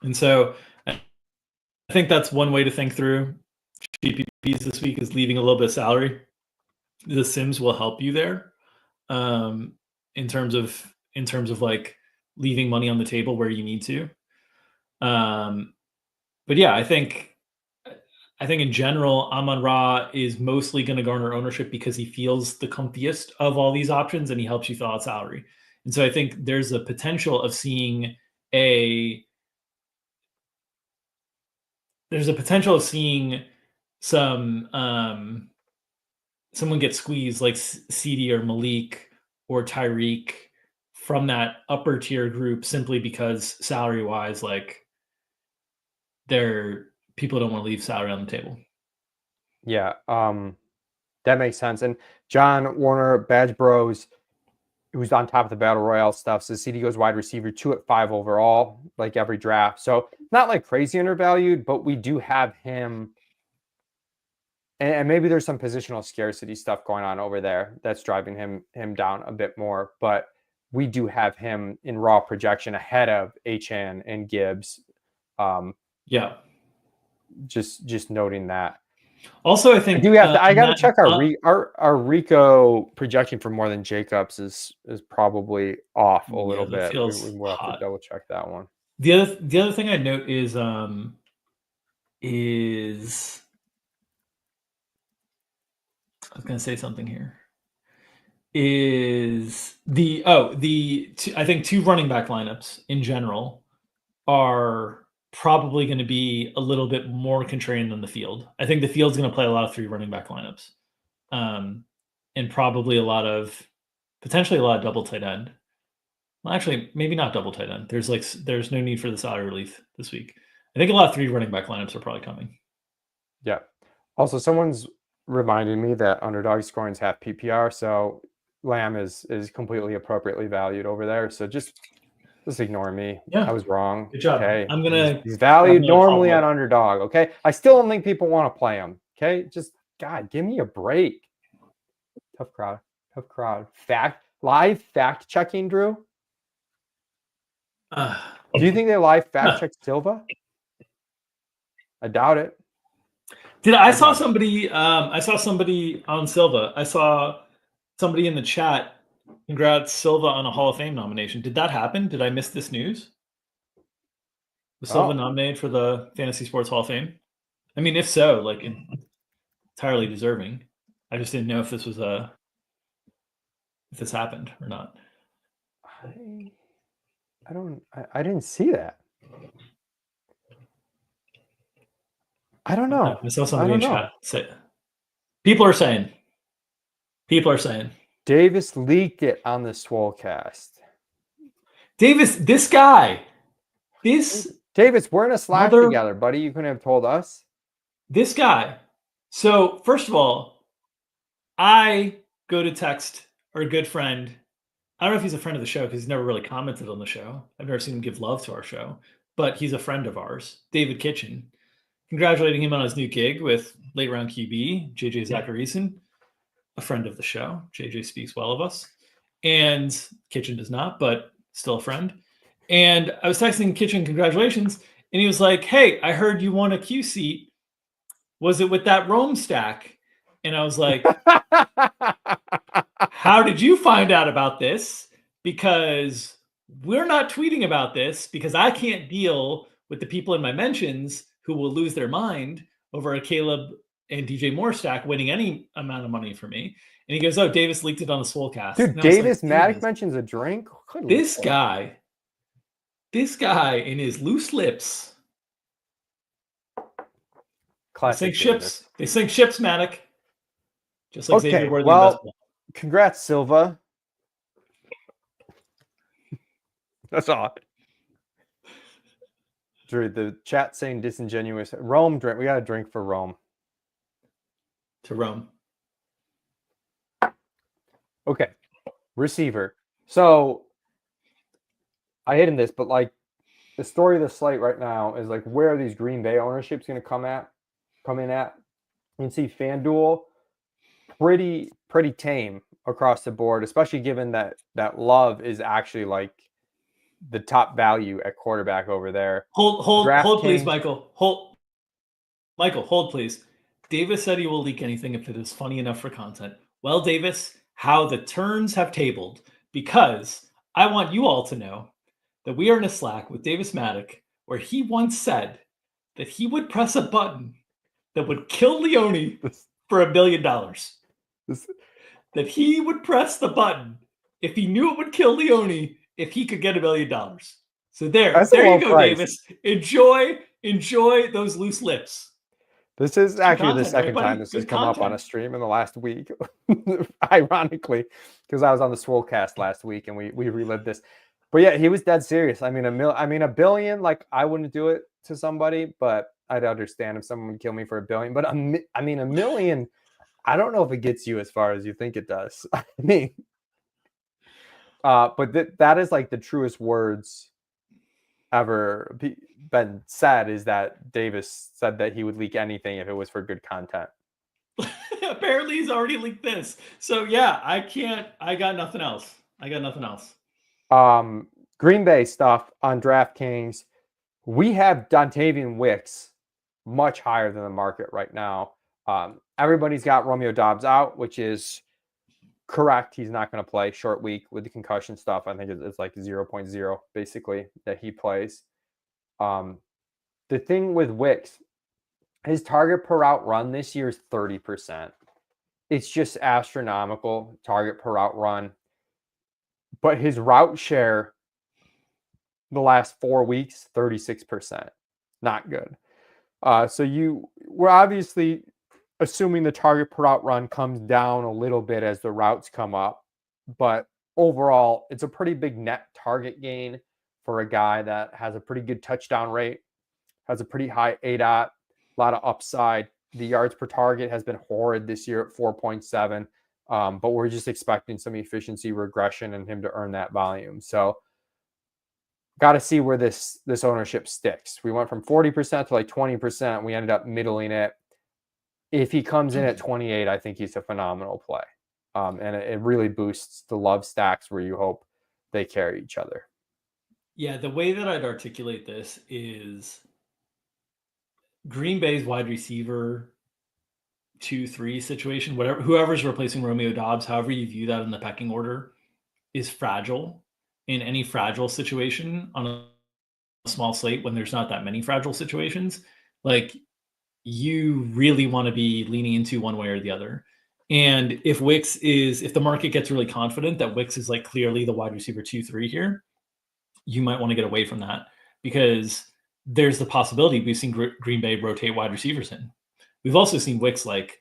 [SPEAKER 2] And so I think that's one way to think through GPPs this week is leaving a little bit of salary. The Sims will help you there, in terms of like leaving money on the table where you need to. But yeah, I think in general, Amon-Ra is mostly going to garner ownership because he feels the comfiest of all these options and he helps you fill out salary. And so I think there's a potential of seeing some someone get squeezed like CD or Malik or Tyreek from that upper tier group simply because salary wise, like people don't want to leave salary on the table.
[SPEAKER 1] Yeah. That makes sense. And John Warner, Badge Bros, who's on top of the Battle Royale stuff, so CD goes wide receiver 2 at 5 overall, like every draft. So not like crazy undervalued, but we do have him. And maybe there's some positional scarcity stuff going on over there that's driving him down a bit more. But we do have him in raw projection ahead of Achane and Gibbs.
[SPEAKER 2] Yeah.
[SPEAKER 1] Just noting that.
[SPEAKER 2] Also, I think
[SPEAKER 1] I got to check our Rico projection for more than Jacobs is probably off a little bit. We will have to double check that one.
[SPEAKER 2] The other thing I'd note is I was going to say something here. Is I think 2 running back lineups in general are probably going to be a little bit more contrarian than the field. I think the field's going to play a lot of 3 running back lineups, and probably potentially a lot of double tight end. Well, actually, maybe not double tight end. There's no need for the salary relief this week. I think a lot of 3 running back lineups are probably coming.
[SPEAKER 1] Yeah. Also, someone's reminded me that underdog scoring is half PPR, so Lamb is completely appropriately valued over there. So just ignore me.
[SPEAKER 2] Yeah.
[SPEAKER 1] I was wrong.
[SPEAKER 2] Good job.
[SPEAKER 1] Okay.
[SPEAKER 2] He's
[SPEAKER 1] valued normally on underdog. Okay. I still don't think people want to play him. Okay. Just God, give me a break. Tough crowd. Live fact checking, Drew. Do you think they live fact check Silva? I doubt it.
[SPEAKER 2] I saw somebody on Silva. I saw somebody in the chat. Congrats, Silva, on a Hall of Fame nomination. Did that happen? Did I miss this news? Was Silva nominated for the Fantasy Sports Hall of Fame? I mean, if so, like entirely deserving. I just didn't know if this was if this happened or not.
[SPEAKER 1] I didn't see that. I don't know.
[SPEAKER 2] I saw somebody in chat say. People are saying.
[SPEAKER 1] Davis leaked it on the Swolecast.
[SPEAKER 2] Davis, this guy.
[SPEAKER 1] Davis, we're in a Slack together, buddy. You couldn't have told us.
[SPEAKER 2] This guy. So, first of all, I go to text our good friend. I don't know if he's a friend of the show because he's never really commented on the show. I've never seen him give love to our show, but he's a friend of ours, David Kitchen. Congratulating him on his new gig with late round QB, JJ Zacharyson, a friend of the show. JJ speaks well of us, and Kitchen does not, but still a friend. And I was texting Kitchen, congratulations, and he was like, "Hey, I heard you won a Q seat. Was it with that Rome stack?" And I was like, "How did you find out about this? Because we're not tweeting about this because I can't deal with the people in my mentions who will lose their mind over a Caleb and DJ Moore stack winning any amount of money for me." And he goes, "Oh, Davis leaked it on the Swolecast."
[SPEAKER 1] Dude, Davis Maddox mentions a drink?
[SPEAKER 2] This guy and his loose lips.
[SPEAKER 1] Classic
[SPEAKER 2] They sink ships, Maddox. Just like Xavier Worthy.
[SPEAKER 1] Well, congrats, Silva. That's all. The chat saying disingenuous. Rome drink. We got to drink for Rome.
[SPEAKER 2] To Rome.
[SPEAKER 1] Okay. Receiver. So I hate in this, but like the story of the slate right now is like, where are these Green Bay ownerships going to come in at? You can see FanDuel pretty tame across the board, especially given that Love is actually like the top value at quarterback over there.
[SPEAKER 2] Hold, please, Michael. Hold, please. Davis said he will leak anything if it is funny enough for content. Well, Davis, how the turns have tabled, because I want you all to know that we are in a Slack with Davis Maddock, where he once said that he would press a button that would kill Leone for $1 billion. That he would press the button if he knew it would kill Leone if he could get $1 billion. So there you go, price. Davis. Enjoy those loose lips.
[SPEAKER 1] This is actually the second time this has come up on a stream in the last week, ironically, because I was on the Swolecast last week and we relived this. But yeah, he was dead serious. I mean, $1 billion, like I wouldn't do it to somebody, but I'd understand if someone would kill me for $1 billion. But $1 million, I don't know if it gets you as far as you think it does. I mean, but that is like the truest words ever been said, is that Davis said that he would leak anything if it was for good content.
[SPEAKER 2] Apparently he's already leaked this. So yeah, I got nothing else.
[SPEAKER 1] Green Bay stuff on DraftKings. We have Dontavian Wicks much higher than the market right now. Everybody's got Romeo Doubs out, which is correct. He's not going to play. Short week with the concussion stuff. I think it's like 0.0 basically that he plays. The thing with Wicks, his target per route run this year is 30%. It's just astronomical target per route run. But his route share the last 4 weeks, 36%. Not good. So we're obviously assuming the target per route run comes down a little bit as the routes come up. But overall, it's a pretty big net target gain for a guy that has a pretty good touchdown rate, has a pretty high ADOT, a lot of upside. The yards per target has been horrid this year at 4.7. But we're just expecting some efficiency regression and him to earn that volume. So got to see where this ownership sticks. We went from 40% to like 20%. We ended up middling it. If he comes in at 28, I think he's a phenomenal play. And it really boosts the Love stacks where you hope they carry each other.
[SPEAKER 2] Yeah, the way that I'd articulate this is Green Bay's wide receiver 2-3 situation, whoever's replacing Romeo Doubs, however you view that in the pecking order, is fragile. In any fragile situation on a small slate, when there's not that many fragile situations, like you really want to be leaning into one way or the other. And if the market gets really confident that Wicks is like clearly the wide receiver 2-3 here, you might want to get away from that, because there's the possibility we've seen Green Bay rotate wide receivers in. We've also seen Wicks like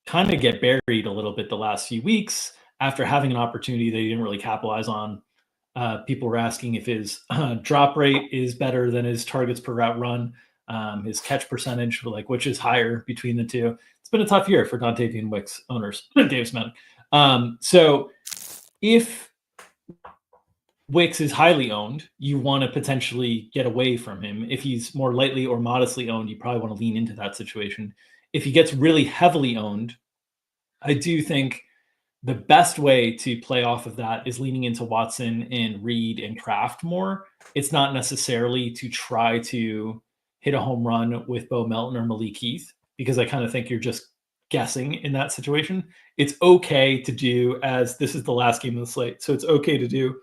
[SPEAKER 2] kind of get buried a little bit the last few weeks after having an opportunity that he didn't really capitalize on. People were asking if his drop rate is better than his targets per route run, his catch percentage, like which is higher between the two. It's been a tough year for Dontavian Wicks owners, Davis Maddock. So if Wicks is highly owned, you want to potentially get away from him. If he's more lightly or modestly owned, you probably want to lean into that situation. If he gets really heavily owned, I do think the best way to play off of that is leaning into Watson and Reed and Kraft more. It's not necessarily to try to hit a home run with Bo Melton or Malik Heath, because I kind of think you're just guessing in that situation. It's okay to do, as this is the last game of the slate, so it's okay to do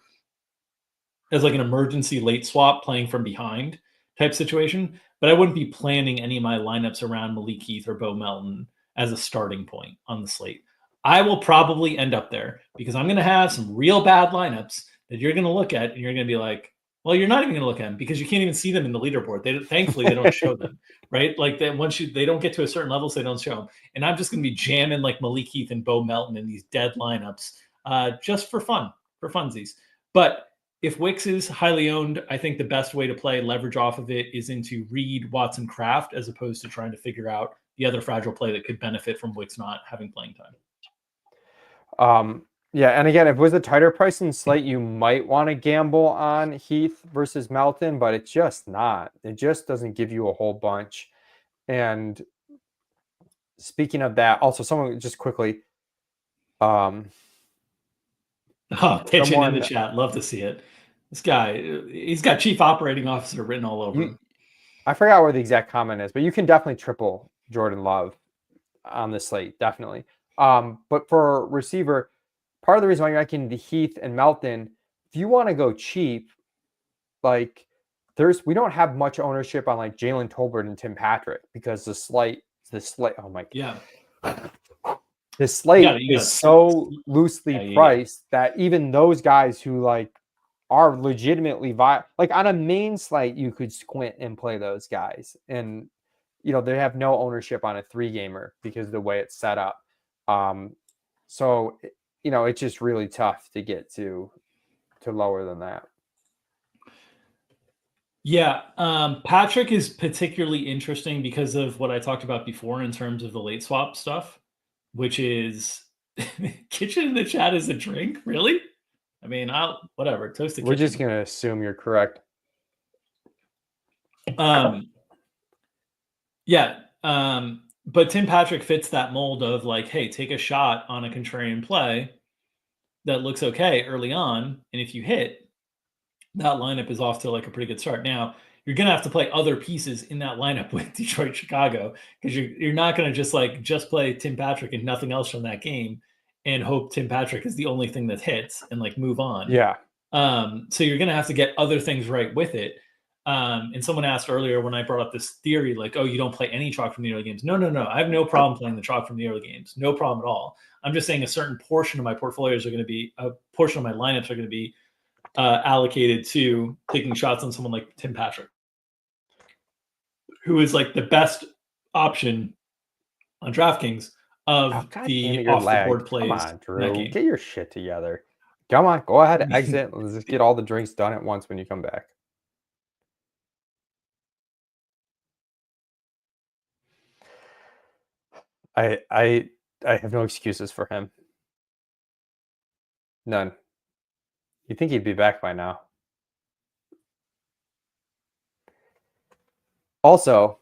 [SPEAKER 2] as like an emergency late swap playing from behind type situation. But I wouldn't be planning any of my lineups around Malik Heath or Bo Melton as a starting point on the slate. I will probably end up there because I'm going to have some real bad lineups that you're going to look at and you're going to be like, well, you're not even going to look at them because you can't even see them in the leaderboard. Thankfully, they don't show them, right? Like that they don't get to a certain level, so they don't show them. And I'm just going to be jamming like Malik Heath and Bo Melton in these dead lineups just for fun, for funsies. But if Wicks is highly owned, I think the best way to play leverage off of it is into Reed, Watson, Kraft, as opposed to trying to figure out the other fragile play that could benefit from Wicks not having playing time.
[SPEAKER 1] Yeah, and again, if it was a tighter price in slate, you might want to gamble on Heath versus Melton, but it's just not. It just doesn't give you a whole bunch. And speaking of that, also someone just quickly,
[SPEAKER 2] Pitching in the chat, love to see it. This guy, he's got chief operating officer written all over him.
[SPEAKER 1] I forgot where the exact comment is, but you can definitely triple Jordan Love on the slate, definitely. But for receiver, part of the reason why you're making the Heath and Melton, if you want to go cheap, like we don't have much ownership on like Jalen Tolbert and Tim Patrick because the slate, oh my God.
[SPEAKER 2] Yeah.
[SPEAKER 1] The slate is so loosely priced that even those guys who like are legitimately like on a main slate, you could squint and play those guys. And, they have no ownership on a 3-gamer because of the way it's set up. So, it's just really tough to get to lower than that.
[SPEAKER 2] Yeah. Patrick is particularly interesting because of what I talked about before in terms of the late swap stuff, which is kitchen in the chat is a drink. Really? I mean, whatever. Toast the kitchen.
[SPEAKER 1] We're just going to assume you're correct.
[SPEAKER 2] Yeah. But Tim Patrick fits that mold of like, hey, take a shot on a contrarian play that looks okay early on. And if you hit, that lineup is off to like a pretty good start. Now, you're going to have to play other pieces in that lineup with Detroit, Chicago, because you're not going to just play Tim Patrick and nothing else from that game and hope Tim Patrick is the only thing that hits and like move on.
[SPEAKER 1] Yeah.
[SPEAKER 2] So you're going to have to get other things right with it. And someone asked earlier when I brought up this theory, like, oh, you don't play any chalk from the early games. No. I have no problem playing the chalk from the early games. No problem at all. I'm just saying a certain portion of my portfolios are going to be, a portion of my lineups are going to be allocated to taking shots on someone like Tim Patrick, who is like the best option on DraftKings of the off-the-board plays.
[SPEAKER 1] Come on, Drew. Get your shit together. Come on, go ahead, exit. Let's just get all the drinks done at once when you come back. I have no excuses for him. None. You'd think he'd be back by now. Also,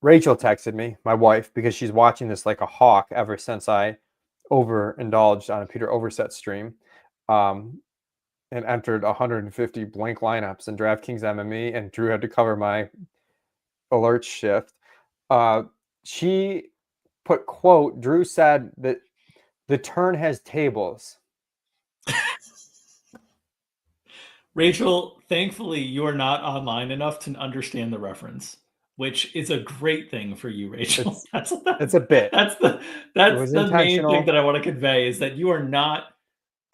[SPEAKER 1] Rachel texted me, my wife, because she's watching this like a hawk ever since I overindulged on a Peter Overset stream and entered 150 blank lineups in DraftKings MME, and Drew had to cover my alert shift. She put, quote, Drew said that the turn has tables.
[SPEAKER 2] Rachel, thankfully, you are not online enough to understand the reference, which is a great thing for you, Rachel.
[SPEAKER 1] It's a bit.
[SPEAKER 2] That's the main thing that I want to convey is that you are not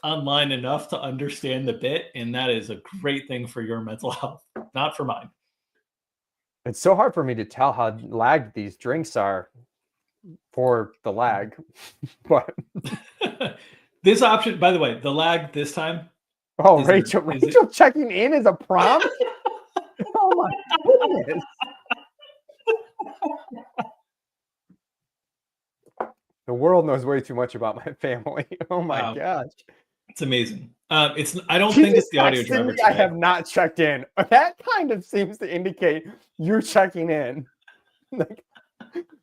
[SPEAKER 2] online enough to understand the bit, and that is a great thing for your mental health, not for mine.
[SPEAKER 1] It's so hard for me to tell how lagged these drinks are for the lag. But
[SPEAKER 2] this option, by the way, the lag this time.
[SPEAKER 1] Oh, Rachel checking in is a prompt? Oh my goodness. The world knows way too much about my family. Oh my gosh.
[SPEAKER 2] It's amazing. I don't think it's the audio driver today.
[SPEAKER 1] I have not checked in. That kind of seems to indicate you're checking in. Like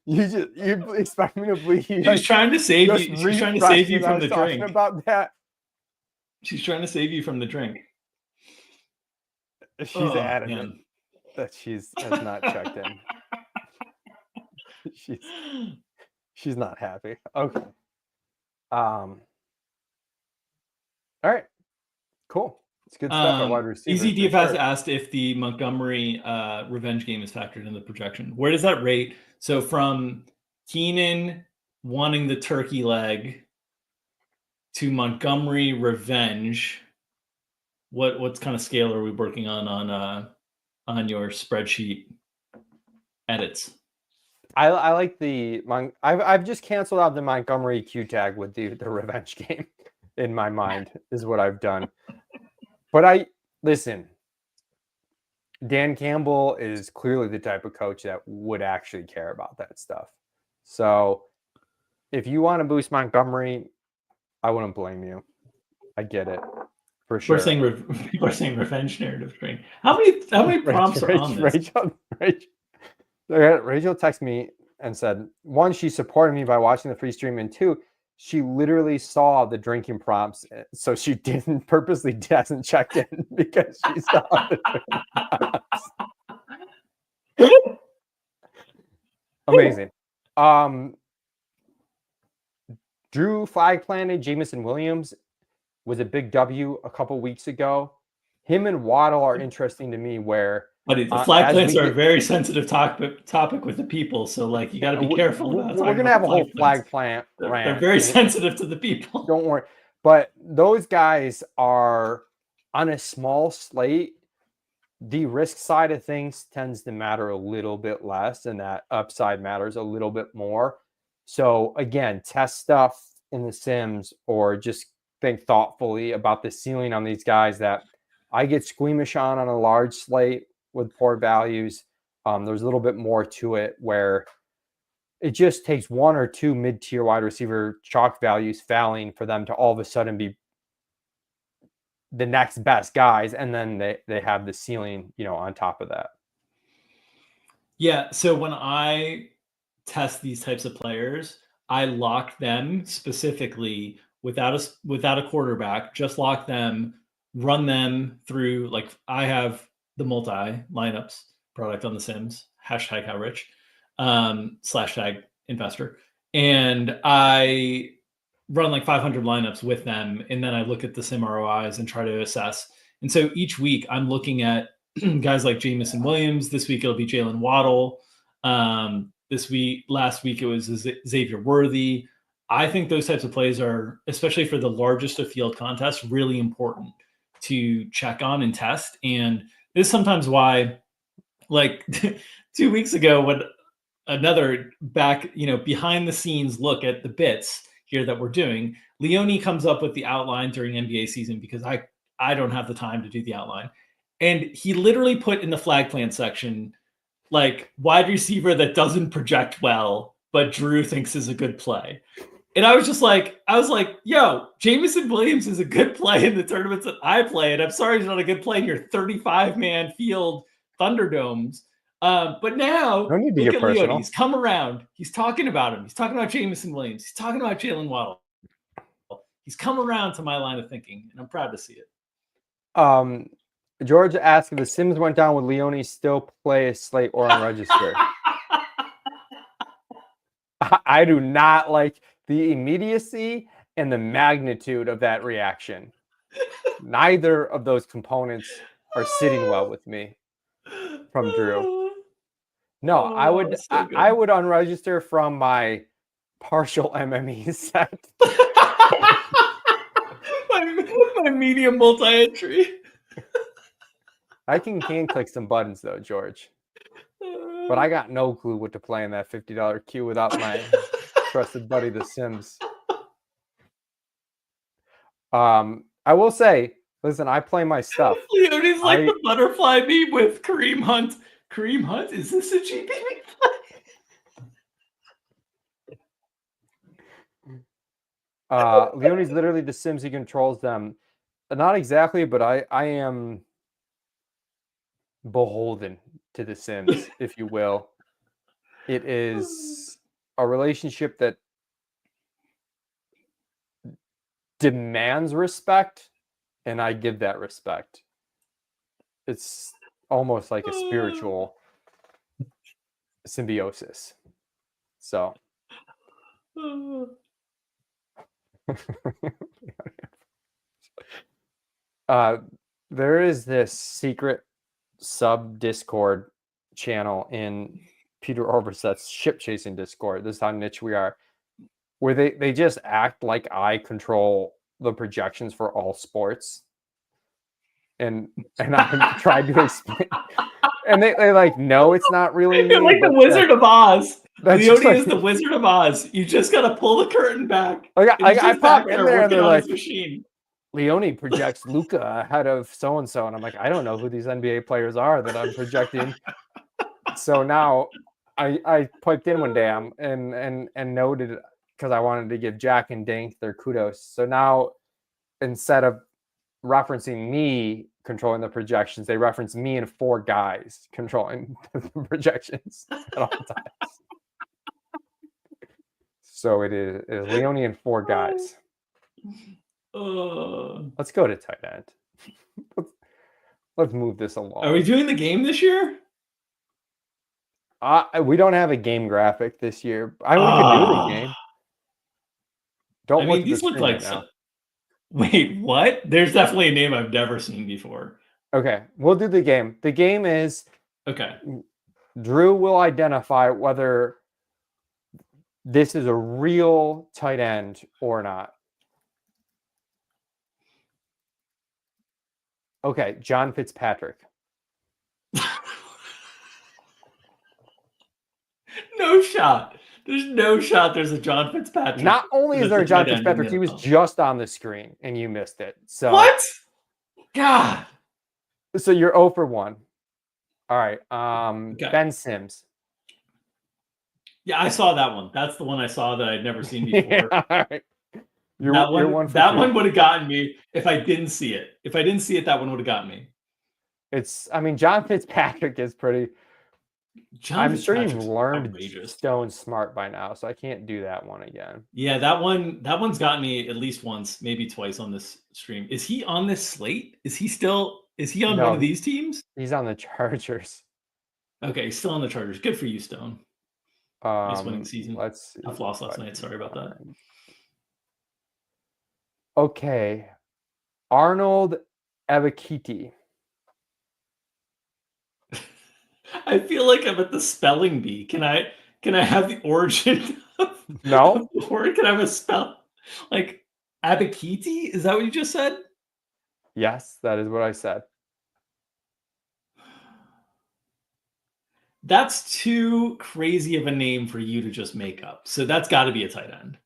[SPEAKER 1] you expect me to believe
[SPEAKER 2] she's trying to save you. She's trying to save you from the drink.
[SPEAKER 1] About that.
[SPEAKER 2] She's trying to save you from the drink.
[SPEAKER 1] She's adamant that she has not checked in. She's not happy. Okay. All right. Cool. It's good stuff at wide receiver.
[SPEAKER 2] Easy DFS asked if the Montgomery revenge game is factored in the projection. Where does that rate? So from Keenan wanting the turkey leg to Montgomery revenge, what kind of scale are we working on your spreadsheet edits?
[SPEAKER 1] I like the I've just canceled out the Montgomery Q tag with the revenge game. in my mind is what I've done. But listen, Dan Campbell is clearly the type of coach that would actually care about that stuff. So if you want to boost Montgomery, I wouldn't blame you. I get it for sure.
[SPEAKER 2] People are saying revenge narrative train. How many prompts are on this?
[SPEAKER 1] Rachel texted me and said, one, she supported me by watching the free stream, and two, she literally saw the drinking prompts, so she purposely hasn't checked in because she saw the drinking prompts. Amazing. Drew flag planted. Jameson Williams was a big W a couple weeks ago. Him and Waddle are interesting to me where
[SPEAKER 2] Buddy, the flag plants are a very sensitive topic with the people, so like you got to be careful.
[SPEAKER 1] We're gonna have a whole flag plant rant.
[SPEAKER 2] They're very sensitive to the people.
[SPEAKER 1] Don't worry, but those guys are on a small slate. The risk side of things tends to matter a little bit less, and that upside matters a little bit more. So again, test stuff in the Sims, or just think thoughtfully about the ceiling on these guys that I get squeamish on a large slate with poor values. There's a little bit more to it where it just takes one or two mid-tier wide receiver chalk values fouling for them to all of a sudden be the next best guys, and then they have the ceiling, on top of that.
[SPEAKER 2] Yeah, so when I test these types of players, I lock them specifically without a quarterback, just lock them, run them through, like I have the multi lineups product on the Sims, #howrich, /tag investor. And I run like 500 lineups with them. And then I look at the Sim ROIs and try to assess. And so each week I'm looking at guys like Jameson Williams. This week it'll be Jalen Waddle. Last week it was Xavier Worthy. I think those types of plays are, especially for the largest of field contests, really important to check on and test. And this is sometimes why, like 2 weeks ago, when another behind the scenes look at the bits here that we're doing, Leone comes up with the outline during NBA season because I don't have the time to do the outline. And he literally put in the flag plan section, like, wide receiver that doesn't project well, but Drew thinks is a good play. And I was like, yo, Jameson Williams is a good play in the tournaments that I play. And I'm sorry he's not a good play in your 35-man field Thunderdomes. But now, look at Leone. He's come around. He's talking about him. He's talking about Jameson Williams. He's talking about Jalen Waddle. He's come around to my line of thinking, and I'm proud to see it.
[SPEAKER 1] George asked if the Sims went down, would Leone still play a slate or unregister? I do not like the immediacy and the magnitude of that reaction. Neither of those components are sitting well with me from Drew. No, I would unregister from my partial MME set.
[SPEAKER 2] my medium multi-entry.
[SPEAKER 1] I can click some buttons though, George. But I got no clue what to play in that $50 queue without my trusted buddy, The Sims. I will say, listen, I play my stuff.
[SPEAKER 2] Leone's like the butterfly meme with Kareem Hunt. Kareem Hunt, is this a GPP
[SPEAKER 1] play? Leone's literally The Sims. He controls them. Not exactly, but I am beholden to The Sims, if you will. It is a relationship that demands respect, and I give that respect. It's almost like a spiritual symbiosis. So there is this secret sub Discord channel in Peter Overset's ship chasing Discord. This is how niche we are, where they just act like I control the projections for all sports. And I tried to explain, and they like, no, it's not really me.
[SPEAKER 2] Like the Wizard of Oz. Leone is the Wizard of Oz. You just got to pull the curtain back.
[SPEAKER 1] I pop in there and they're like,
[SPEAKER 2] machine.
[SPEAKER 1] Leone projects Luka ahead of so-and-so. And I'm like, I don't know who these NBA players are that I'm projecting. So now I piped in one day and noted, because I wanted to give Jack and Dank their kudos. So now instead of referencing me controlling the projections, they reference me and 4 guys controlling the projections at all times. So it is Leone and 4 guys. Let's go to tight end. Let's move this along.
[SPEAKER 2] Are we doing the game this year?
[SPEAKER 1] We don't have a game graphic this year. We could do the game. Don't look at
[SPEAKER 2] these
[SPEAKER 1] the
[SPEAKER 2] look like
[SPEAKER 1] right now.
[SPEAKER 2] Wait, what? There's definitely a name I've never seen before.
[SPEAKER 1] Okay, we'll do the game. The game is,
[SPEAKER 2] okay,
[SPEAKER 1] Drew will identify whether this is a real tight end or not. Okay, John Fitzpatrick.
[SPEAKER 2] No shot. There's no shot there's a John Fitzpatrick.
[SPEAKER 1] Not only is there a John Fitzpatrick, he was just on the screen and you missed it. So
[SPEAKER 2] what? God.
[SPEAKER 1] So you're 0 for 1. All right. Okay. Ben Sims.
[SPEAKER 2] Yeah, I saw that one. That's the one I saw that I'd never seen before.
[SPEAKER 1] Yeah, all right.
[SPEAKER 2] That one would have gotten me if I didn't see it. If I didn't see it, that one would have gotten me.
[SPEAKER 1] John Fitzpatrick is pretty. I'm sure you've learned
[SPEAKER 2] outrageous.
[SPEAKER 1] Stone Smart by now, so I can't do that one again.
[SPEAKER 2] Yeah, that one's gotten me at least once, maybe twice on this stream. Is he on this slate? Is he on one of these teams?
[SPEAKER 1] He's on the Chargers.
[SPEAKER 2] Okay, he's still on the Chargers. Good for you, Stone. Nice winning season.
[SPEAKER 1] Let's see.
[SPEAKER 2] Tough loss last night. Sorry about that.
[SPEAKER 1] Okay. Arnold Ebiketie.
[SPEAKER 2] I feel like I'm at the spelling bee. Can I have the origin of
[SPEAKER 1] no
[SPEAKER 2] the word? Can I have a spell like Abikiti? Is that what you just said?
[SPEAKER 1] Yes, that is what I said.
[SPEAKER 2] That's too crazy of a name for you to just make up. So that's got to be a tight end.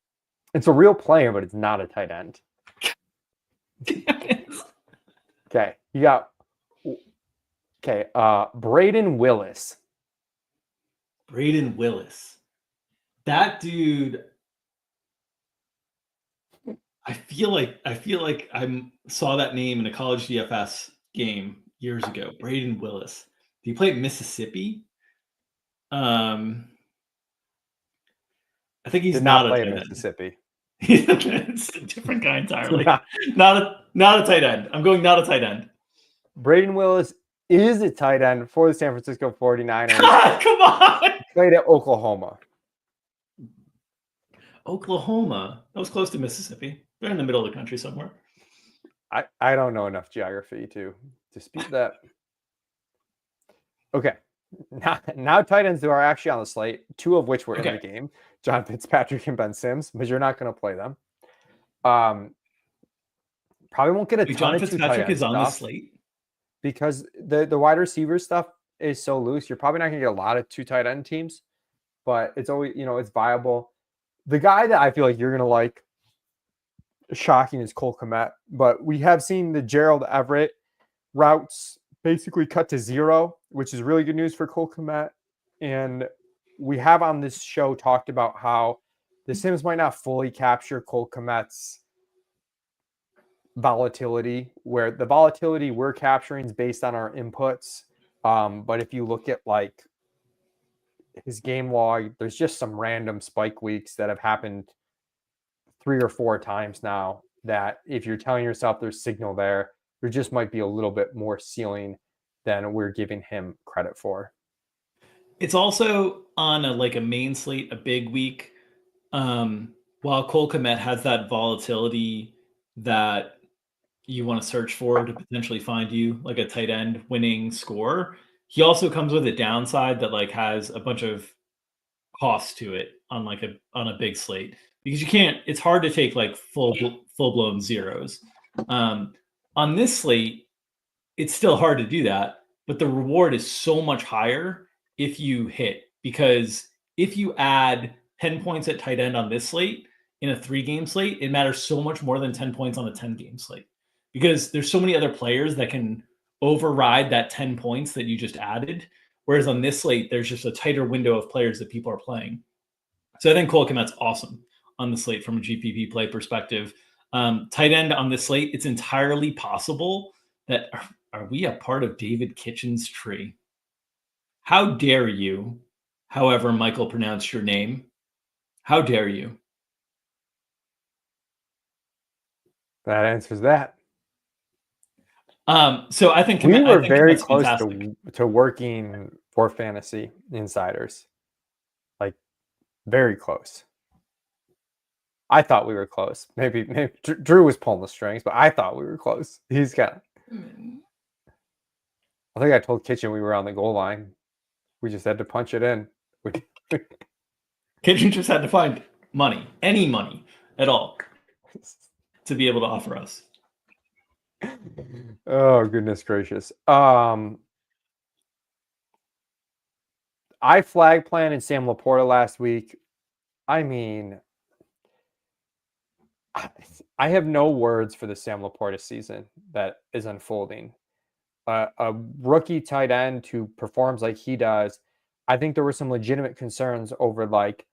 [SPEAKER 1] It's a real player, but it's not a tight end. Okay, you got. Okay, Braden Willis.
[SPEAKER 2] Braden Willis. That dude. I feel like I saw that name in a college DFS game years ago. Braden Willis. Did he play at Mississippi? I think he's not
[SPEAKER 1] play at Mississippi.
[SPEAKER 2] It's a different guy entirely. Not a tight end. I'm going not a tight end.
[SPEAKER 1] Braden Willis is a tight end for the San Francisco 49ers.
[SPEAKER 2] God, come on.
[SPEAKER 1] Played at Oklahoma.
[SPEAKER 2] Oklahoma. That was close to Mississippi. They're in the middle of the country somewhere.
[SPEAKER 1] I don't know enough geography to dispute that. Okay. Now tight ends who are actually on the slate, 2 of which were in the game, John Fitzpatrick and Ben Sims, but you're not going to play them. Probably won't get a ton
[SPEAKER 2] John
[SPEAKER 1] of
[SPEAKER 2] Fitzpatrick is on the slate
[SPEAKER 1] because the wide receiver stuff is so loose. You're probably not going to get a lot of 2 tight end teams, but it's always, it's viable. The guy that I feel like you're going to like, shocking, is Cole Kmet, but we have seen the Gerald Everett routes basically cut to 0, which is really good news for Cole Kmet. And we have on this show talked about how the Sims might not fully capture Cole Kmet's volatility, where the volatility we're capturing is based on our inputs. But if you look at like his game log, there's just some random spike weeks that have happened 3 or 4 times now that if you're telling yourself there's signal there just might be a little bit more ceiling than we're giving him credit for.
[SPEAKER 2] It's also on a main slate, a big week. While Cole Kmet has that volatility that you want to search for to potentially find you like a tight end winning score, he also comes with a downside that has a bunch of costs to it on a big slate, because it's hard to take full blown zeros. On this slate, it's still hard to do that, but the reward is so much higher if you hit, because if you add 10 points at tight end on this slate in a 3-game slate, it matters so much more than 10 points on a 10-game slate because there's so many other players that can override that 10 points that you just added. Whereas on this slate, there's just a tighter window of players that people are playing. So I think Cole Kmet's awesome on the slate from a GPP play perspective. Tight end on this slate, it's entirely possible that are we a part of David Kitchen's tree? How dare you, however Michael pronounced your name? How dare you?
[SPEAKER 1] That answers that.
[SPEAKER 2] So I think
[SPEAKER 1] we were
[SPEAKER 2] I think
[SPEAKER 1] very
[SPEAKER 2] Kmet's
[SPEAKER 1] close
[SPEAKER 2] fantastic.
[SPEAKER 1] to working for fantasy insiders, like very close. I thought we were close. Maybe Drew was pulling the strings, but I thought we were close. He's got. I think I told Kitchen we were on the goal line. We just had to punch it in.
[SPEAKER 2] Kitchen just had to find money, any money at all, to be able to offer us.
[SPEAKER 1] Oh, goodness gracious. I flag planted Sam Laporta last week. I mean, I have no words for the Sam Laporta season that is unfolding. A rookie tight end who performs like he does. I think there were some legitimate concerns over, like,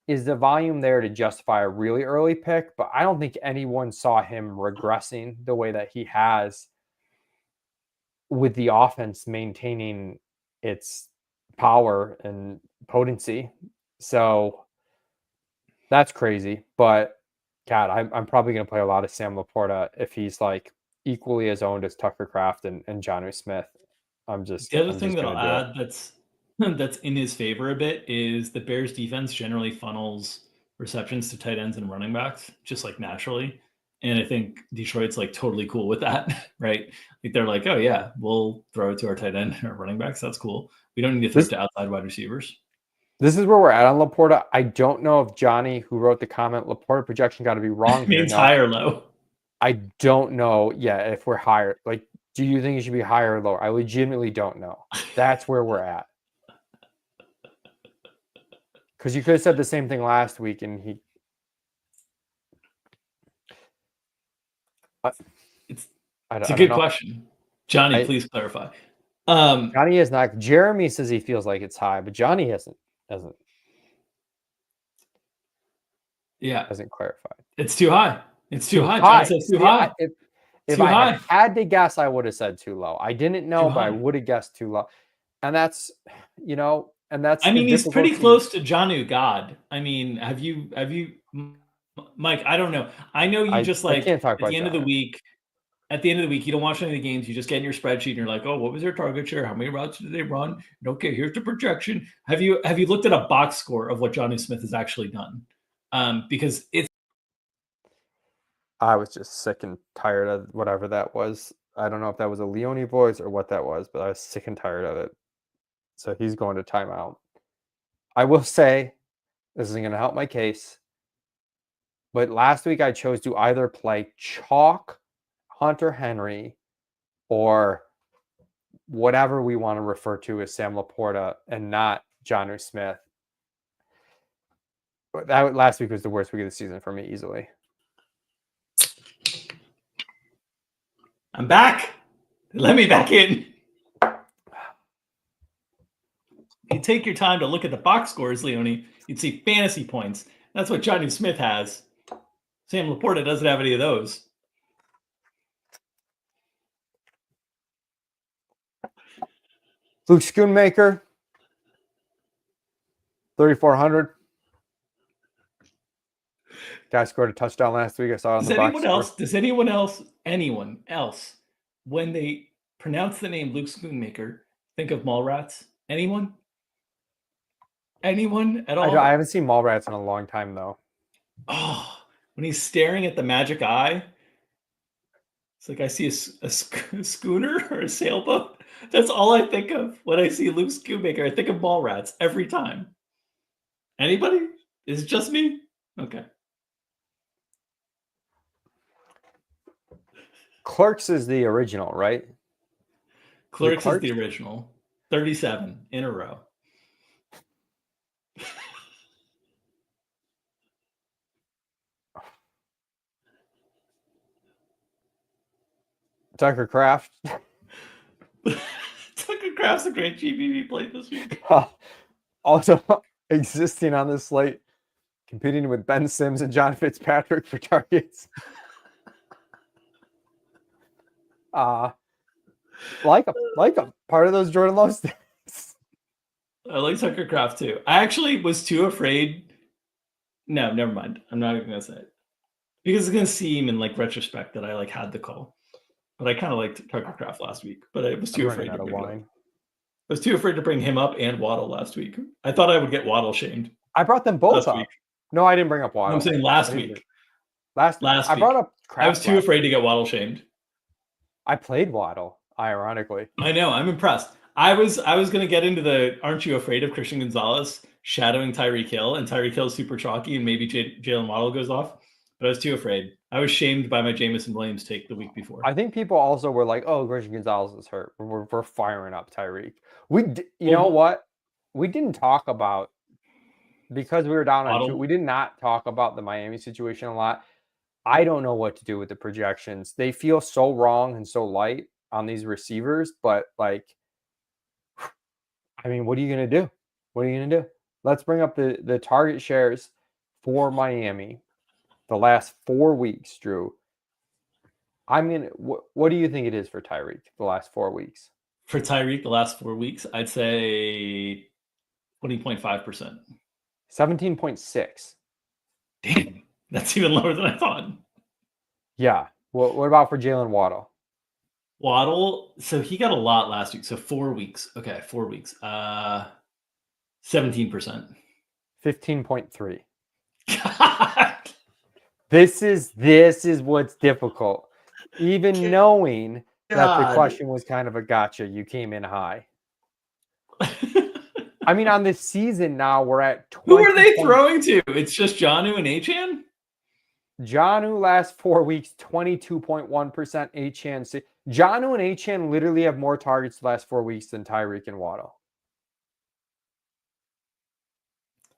[SPEAKER 1] is the volume there to justify a really early pick? But I don't think anyone saw him regressing the way that he has with the offense maintaining its power and potency. So that's crazy. But God, I'm probably going to play a lot of Sam Laporta if he's like equally as owned as Tucker Kraft and Jonnu Smith.
[SPEAKER 2] The other
[SPEAKER 1] I'm
[SPEAKER 2] thing
[SPEAKER 1] just
[SPEAKER 2] that
[SPEAKER 1] going
[SPEAKER 2] I'll
[SPEAKER 1] to do it.
[SPEAKER 2] add that's in his favor a bit is the Bears defense generally funnels receptions to tight ends and running backs just like naturally. And I think Detroit's like totally cool with that, right? Like they're like, oh yeah, we'll throw it to our tight end and our running backs. That's cool. We don't need to throw it to outside wide receivers.
[SPEAKER 1] This is where we're at on Laporta. I don't know if Johnny, who wrote the comment, Laporta projection got to be wrong here.
[SPEAKER 2] Means
[SPEAKER 1] No,
[SPEAKER 2] high or low.
[SPEAKER 1] I don't know yet if we're higher. Like, do you think it should be higher or lower? I legitimately don't know. That's where we're at. Because you could have said the same thing last week, and he.
[SPEAKER 2] It's a good question. Johnny, please clarify.
[SPEAKER 1] Johnny is not. Jeremy says he feels like it's high, but Johnny hasn't.
[SPEAKER 2] Yeah,
[SPEAKER 1] hasn't clarified.
[SPEAKER 2] It's too high. It's too high. John says too high.
[SPEAKER 1] If I had to guess, I would have said too low. I didn't know, but I would have guessed too low. And that's, and that's.
[SPEAKER 2] I mean, he's pretty close to Jonnu God. I mean, have you, Mike? I don't know. I know you just like
[SPEAKER 1] can't talk
[SPEAKER 2] at the end of the week. At the end of the week, you don't watch any of the games. You just get in your spreadsheet and you're like, oh, what was their target share? How many routes did they run? And okay, here's the projection. Have you looked at a box score of what Jonnu Smith has actually done? Because it's.
[SPEAKER 1] I was just sick and tired of whatever that was. I don't know if that was a Leone voice or what that was, but I was sick and tired of it. So he's going to timeout. I will say, this isn't going to help my case, but last week I chose to either play chalk Hunter Henry or whatever we want to refer to as Sam Laporta and not Jonnu Smith. That last week was the worst week of the season for me easily.
[SPEAKER 2] I'm back. Let me back in. You take your time to look at the box scores, Leone, you'd see fantasy points. That's what Jonnu Smith has. Sam Laporta doesn't have any of those.
[SPEAKER 1] Luke Schoonmaker, 3,400. Guy scored a touchdown last week. I saw it on the box.
[SPEAKER 2] Does anyone else, when they pronounce the name Luke Schoonmaker, think of Mallrats? Anyone? Anyone at all?
[SPEAKER 1] I haven't seen Mallrats in a long time, though.
[SPEAKER 2] Oh, when he's staring at the magic eye, it's like I see a schooner or a sailboat. That's all I think of when I see Luke Schoonmaker. I think of Mallrats every time. Anybody? Is it just me? Okay.
[SPEAKER 1] Clerks is the original, right?
[SPEAKER 2] Clerks is the original. 37 in a row.
[SPEAKER 1] Tucker Kraft.
[SPEAKER 2] Tucker Kraft's a great GPP play this week.
[SPEAKER 1] Also existing on this slate, competing with Ben Sims and John Fitzpatrick for targets. Like a part of those Jordan Love stats.
[SPEAKER 2] I like Tucker Kraft too. I actually was too afraid. No, never mind. I'm not even gonna say it because it's gonna seem in like retrospect that I like had the call. But I kind of liked Tucker Kraft last week. But I was too afraid to bring him up. I was too afraid to bring him up and Waddle last week. I thought I would get Waddle shamed.
[SPEAKER 1] I brought them both up. Week. No, I didn't bring up Waddle.
[SPEAKER 2] I'm saying last week.
[SPEAKER 1] Last week. I brought up Kraft.
[SPEAKER 2] I was too afraid to get Waddle shamed.
[SPEAKER 1] I played Waddle, ironically.
[SPEAKER 2] I know. I'm impressed. I was going to get into the aren't you afraid of Christian Gonzalez shadowing Tyreek Hill, and Tyreek Hill's super chalky, and maybe Jalen Waddle goes off. But I was too afraid. I was shamed by my Jameson Williams take the week before.
[SPEAKER 1] I think people also were like, "Oh, Christian Gonzalez is hurt. We're firing up Tyreek." You know what? We didn't talk about, because we were down on two. We did not talk about the Miami situation a lot. I don't know what to do with the projections. They feel so wrong and so light on these receivers, but like, I mean, what are you gonna do? What are you gonna do? Let's bring up the target shares for Miami the last 4 weeks, Drew. What do you think it is for Tyreek the last 4 weeks?
[SPEAKER 2] For Tyreek the last 4 weeks, I'd say 20.5%.
[SPEAKER 1] 17.6.
[SPEAKER 2] Damn, that's even lower than I thought.
[SPEAKER 1] Yeah. What about for Jalen Waddle?
[SPEAKER 2] Waddle, so he got a lot last week. So 4 weeks. Okay, 4 weeks. 17%.
[SPEAKER 1] 15.3. God. This is what's difficult. Even knowing that the question was kind of a gotcha, you came in high. I mean, on this season now, we're at 20.
[SPEAKER 2] Who are they throwing to? It's just Jonnu and Achane?
[SPEAKER 1] Jonnu last 4 weeks, 22.1%. Achane. Jonnu and Achane literally have more targets the last 4 weeks than Tyreek and Waddle.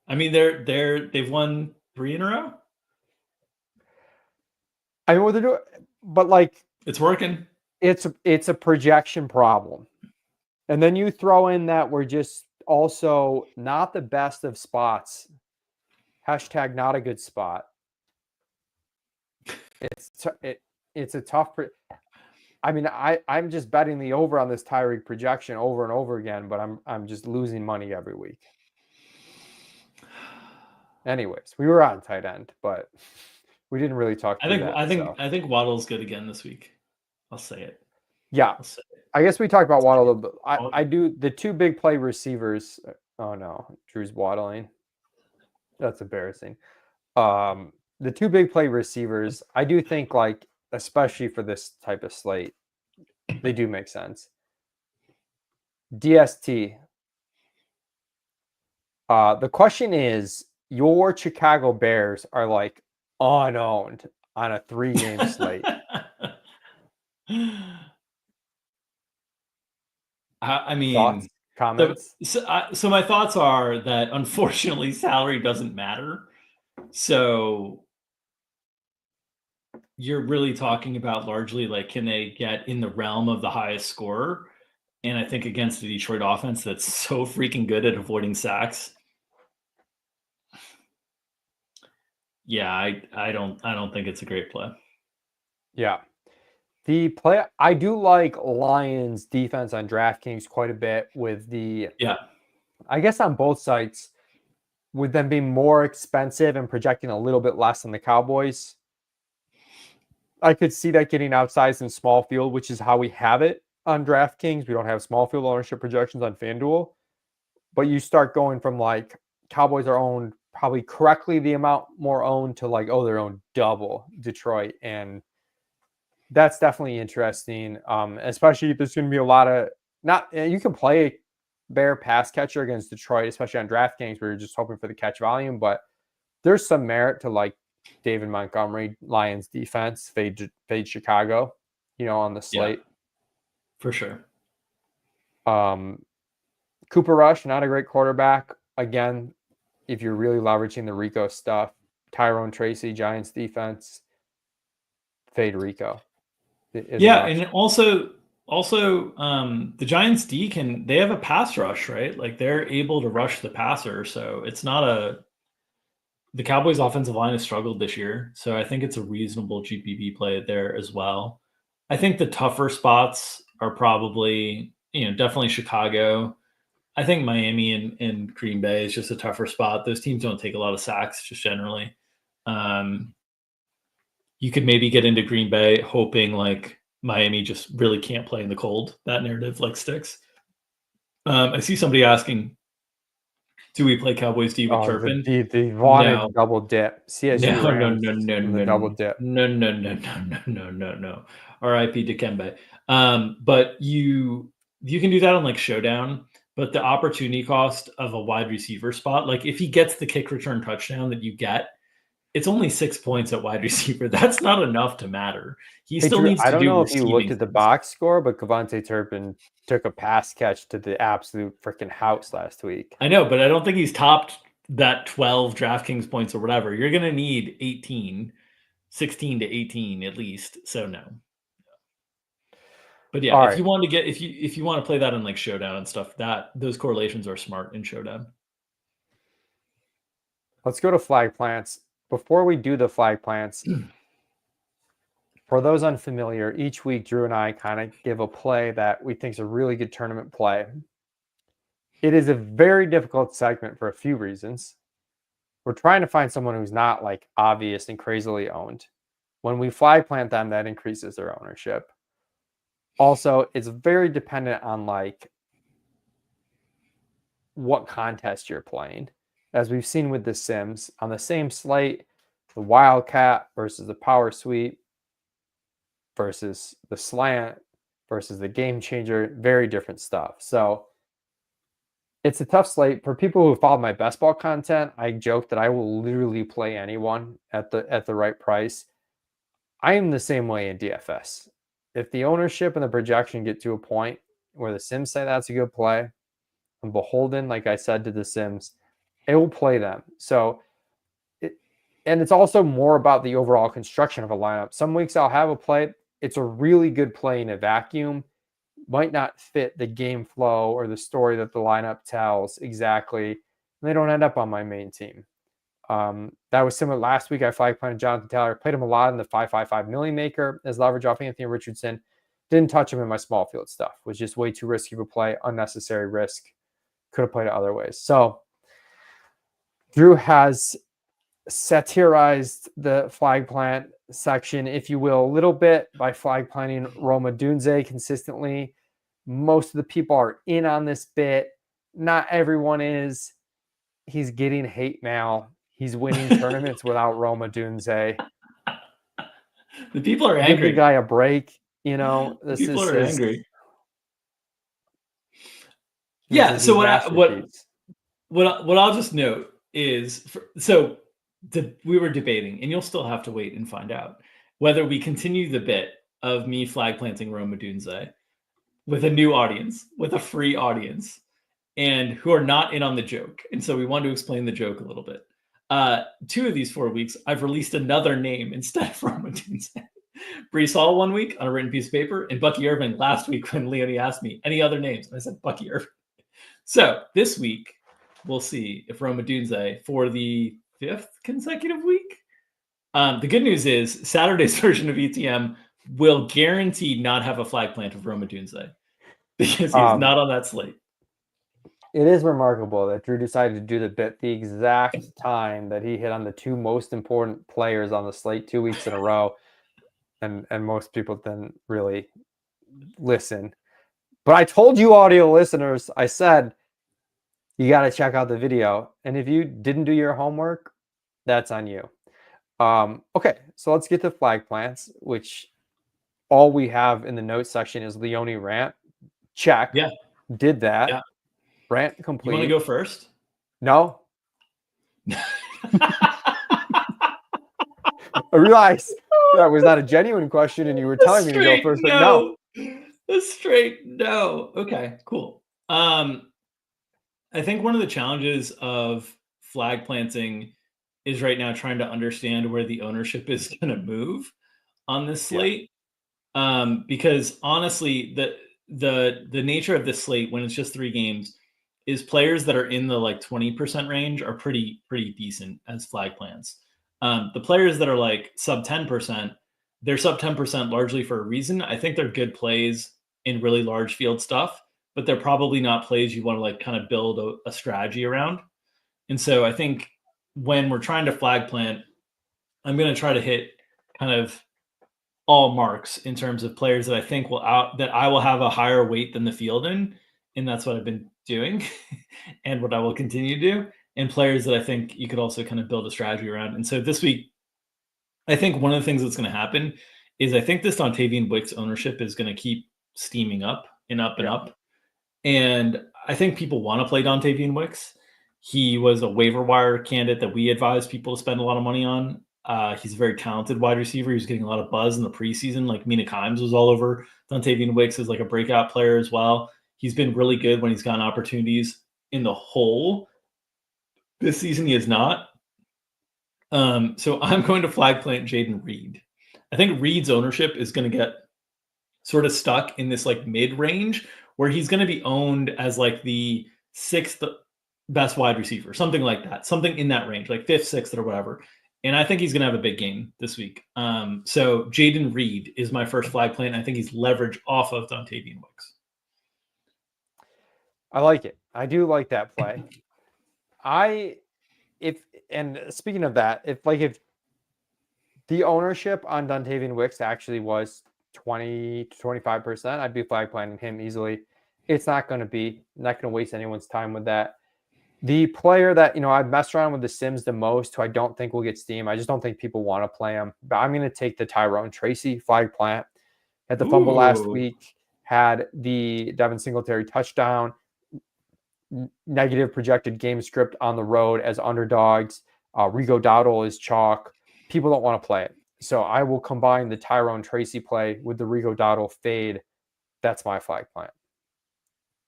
[SPEAKER 2] I mean, they've won 3 in a row.
[SPEAKER 1] I mean, what they're doing, but like,
[SPEAKER 2] it's working.
[SPEAKER 1] It's a projection problem, and then you throw in that we're just also not the best of spots. Hashtag not a good spot. It's a tough. I mean, I'm just betting the over on this Tyreek projection over and over again, but I'm just losing money every week. Anyways, we were on tight end, but we didn't really talk.
[SPEAKER 2] I think Waddle's good again this week. I'll say it.
[SPEAKER 1] Yeah, I guess we talked about Waddle a little bit. I do the 2 big play receivers. Oh no, Drew's waddling. That's embarrassing. The 2 big play receivers, I do think, like, especially for this type of slate, they do make sense. DST. The question is, your Chicago Bears are like unowned on a 3-game slate.
[SPEAKER 2] I mean,
[SPEAKER 1] thoughts, comments.
[SPEAKER 2] So my thoughts are that unfortunately salary doesn't matter. So you're really talking about largely like, can they get in the realm of the highest scorer? And I think against the Detroit offense that's so freaking good at avoiding sacks. Yeah, I don't think it's a great play.
[SPEAKER 1] Yeah. The play, I do like Lions defense on DraftKings quite a bit with the, I guess on both sites, with them being more expensive and projecting a little bit less than the Cowboys. I could see that getting outsized in small field, which is how we have it on DraftKings. We don't have small field ownership projections on FanDuel, but you start going from like Cowboys are owned probably correctly the amount more owned to like, oh, they're owned double Detroit. And that's definitely interesting. Especially if there's going to be a lot of you can play Bear pass catcher against Detroit, especially on DraftKings where you're just hoping for the catch volume, but there's some merit to like David Montgomery, Lions defense, fade Chicago, on the slate.
[SPEAKER 2] Yeah, for sure.
[SPEAKER 1] Cooper Rush, not a great quarterback. Again, if you're really leveraging the Rico stuff, Tyrone Tracy, Giants defense, fade Rico.
[SPEAKER 2] Yeah, and also the Giants D they have a pass rush, right? Like they're able to rush the passer, so it's not the Cowboys offensive line has struggled this year, so I think it's a reasonable GPP play there as well. I think the tougher spots are probably, definitely Chicago. I think Miami and Green Bay is just a tougher spot. Those teams don't take a lot of sacks just generally. You could maybe get into Green Bay hoping like Miami just really can't play in the cold. That narrative like sticks. I see somebody asking, do we play Cowboys D with Turpin?
[SPEAKER 1] The vaunted
[SPEAKER 2] No.
[SPEAKER 1] double dip. CSU
[SPEAKER 2] No,
[SPEAKER 1] Rams the double dip.
[SPEAKER 2] No. R.I.P. Dikembe. But you can do that on like Showdown, but the opportunity cost of a wide receiver spot, like if he gets the kick return touchdown that you get, it's only 6 points at wide receiver. That's not enough to matter. He still
[SPEAKER 1] Drew,
[SPEAKER 2] needs
[SPEAKER 1] I
[SPEAKER 2] to
[SPEAKER 1] don't
[SPEAKER 2] do
[SPEAKER 1] know if you looked
[SPEAKER 2] receiving
[SPEAKER 1] at the
[SPEAKER 2] things.
[SPEAKER 1] box score, but Kevontae Turpin took a pass catch to the absolute freaking house last week.
[SPEAKER 2] I know, but I don't think he's topped that 12 DraftKings points or whatever. You're going to need 16 to 18 at least. So no. But yeah, if you want to play that in like Showdown and stuff, those correlations are smart in Showdown.
[SPEAKER 1] Let's go to flag plants. Before we do the flag plants, for those unfamiliar, each week Drew and I kind of give a play that we think is a really good tournament play. It is a very difficult segment for a few reasons. We're trying to find someone who's not like obvious and crazily owned. When we flag plant them, that increases their ownership. Also, it's very dependent on like what contest you're playing. As we've seen with the Sims, on the same slate, the Wildcat versus the Power Sweep versus the Slant versus the Game Changer, very different stuff. So it's a tough slate. For people who follow my best ball content, I joke that I will literally play anyone at the right price. I am the same way in DFS. If the ownership and the projection get to a point where the Sims say that's a good play, I'm beholden, like I said, to the Sims. It will play them. So, and it's also more about the overall construction of a lineup. Some weeks I'll have a play. It's a really good play in a vacuum. Might not fit the game flow or the story that the lineup tells exactly. And they don't end up on my main team. That was similar last week. I flag planted Jonathan Taylor. Played him a lot in the 5.55 million maker as leverage off Anthony Richardson. Didn't touch him in my small field stuff. Was just way too risky of a play. Unnecessary risk. Could have played it other ways. So Drew has satirized the flag plant section, if you will, a little bit by flag planting Roma Dunze consistently. Most of the people are in on this bit. Not everyone is. He's getting hate mail. He's winning tournaments without Roma Dunze.
[SPEAKER 2] The people are angry.
[SPEAKER 1] Give the guy a break. This
[SPEAKER 2] people
[SPEAKER 1] is
[SPEAKER 2] are angry.
[SPEAKER 1] Yeah. So
[SPEAKER 2] what I'll just note is, we were debating, and you'll still have to wait and find out whether we continue the bit of me flag planting Roma Dunze with a new audience, with a free audience, and who are not in on the joke. And so we want to explain the joke a little bit. 2 of these 4 weeks, I've released another name instead of Roma Dunze. Brees Hall 1 week on a written piece of paper, and Bucky Irving last week when Leonie asked me any other names. And I said Bucky Irving. So this week, we'll see if Roma Dunze for the 5th consecutive week. The good news is Saturday's version of ETM will guarantee not have a flag plant of Roma Dunze because he's not on that slate.
[SPEAKER 1] It is remarkable that Drew decided to do the bit the exact time that he hit on the 2 most important players on the slate 2 weeks in a row. And most people didn't really listen. But I told you, audio listeners, I said, you got to check out the video. And if you didn't do your homework, that's on you. Okay, so let's get to flag plants, which all we have in the notes section is Leonie rant. Check.
[SPEAKER 2] Yeah.
[SPEAKER 1] Did that.
[SPEAKER 2] Yeah.
[SPEAKER 1] Rant complete.
[SPEAKER 2] You want to go first?
[SPEAKER 1] No. I realized that was not a genuine question, and you were telling me to go first, but no.
[SPEAKER 2] A straight no. Okay, cool. I think one of the challenges of flag planting is right now trying to understand where the ownership is going to move on this slate. Because honestly, the nature of this slate when it's just 3 games is players that are in the like 20% range are pretty decent as flag plants. The players that are like sub 10%, they're sub 10% largely for a reason. I think they're good plays in really large field stuff, but they're probably not plays you want to like kind of build a strategy around. And so I think when we're trying to flag plant, I'm going to try to hit kind of all marks in terms of players that I think that I will have a higher weight than the field in, and that's what I've been doing, and what I will continue to do. And players that I think you could also kind of build a strategy around. And so this week, I think one of the things that's going to happen is I think this Dontavian Wicks ownership is going to keep steaming up and up and up. And I think people want to play Dontavian Wicks. He was a waiver wire candidate that we advise people to spend a lot of money on. He's a very talented wide receiver. He was getting a lot of buzz in the preseason. Like Mina Kimes was all over Dontavian Wicks as like a breakout player as well. He's been really good when he's gotten opportunities in the whole. This season he is not. So I'm going to flag plant Jaden Reed. I think Reed's ownership is going to get sort of stuck in this like mid range where he's going to be owned as like the 6th best wide receiver, something like that, something in that range, like 5th, 6th, or whatever. And I think he's going to have a big game this week. So Jaden Reed is my first flag plant. I think he's leveraged off of Dontavian Wicks.
[SPEAKER 1] I like it. I do like that play. And speaking of that, if the ownership on Dontavian Wicks actually was 20 to 25%, I'd be flag planting him easily. It's not going to waste anyone's time with that. The player that, I've messed around with the Sims the most, who I don't think will get steam. I just don't think people want to play him. But I'm going to take the Tyrone Tracy flag plant. Had the fumble last week, had the Devin Singletary touchdown, negative projected game script on the road as underdogs. Rigo Dowdle is chalk. People don't want to play it. So I will combine the Tyrone Tracy play with the Rigo Dowdle fade. That's my flag plant.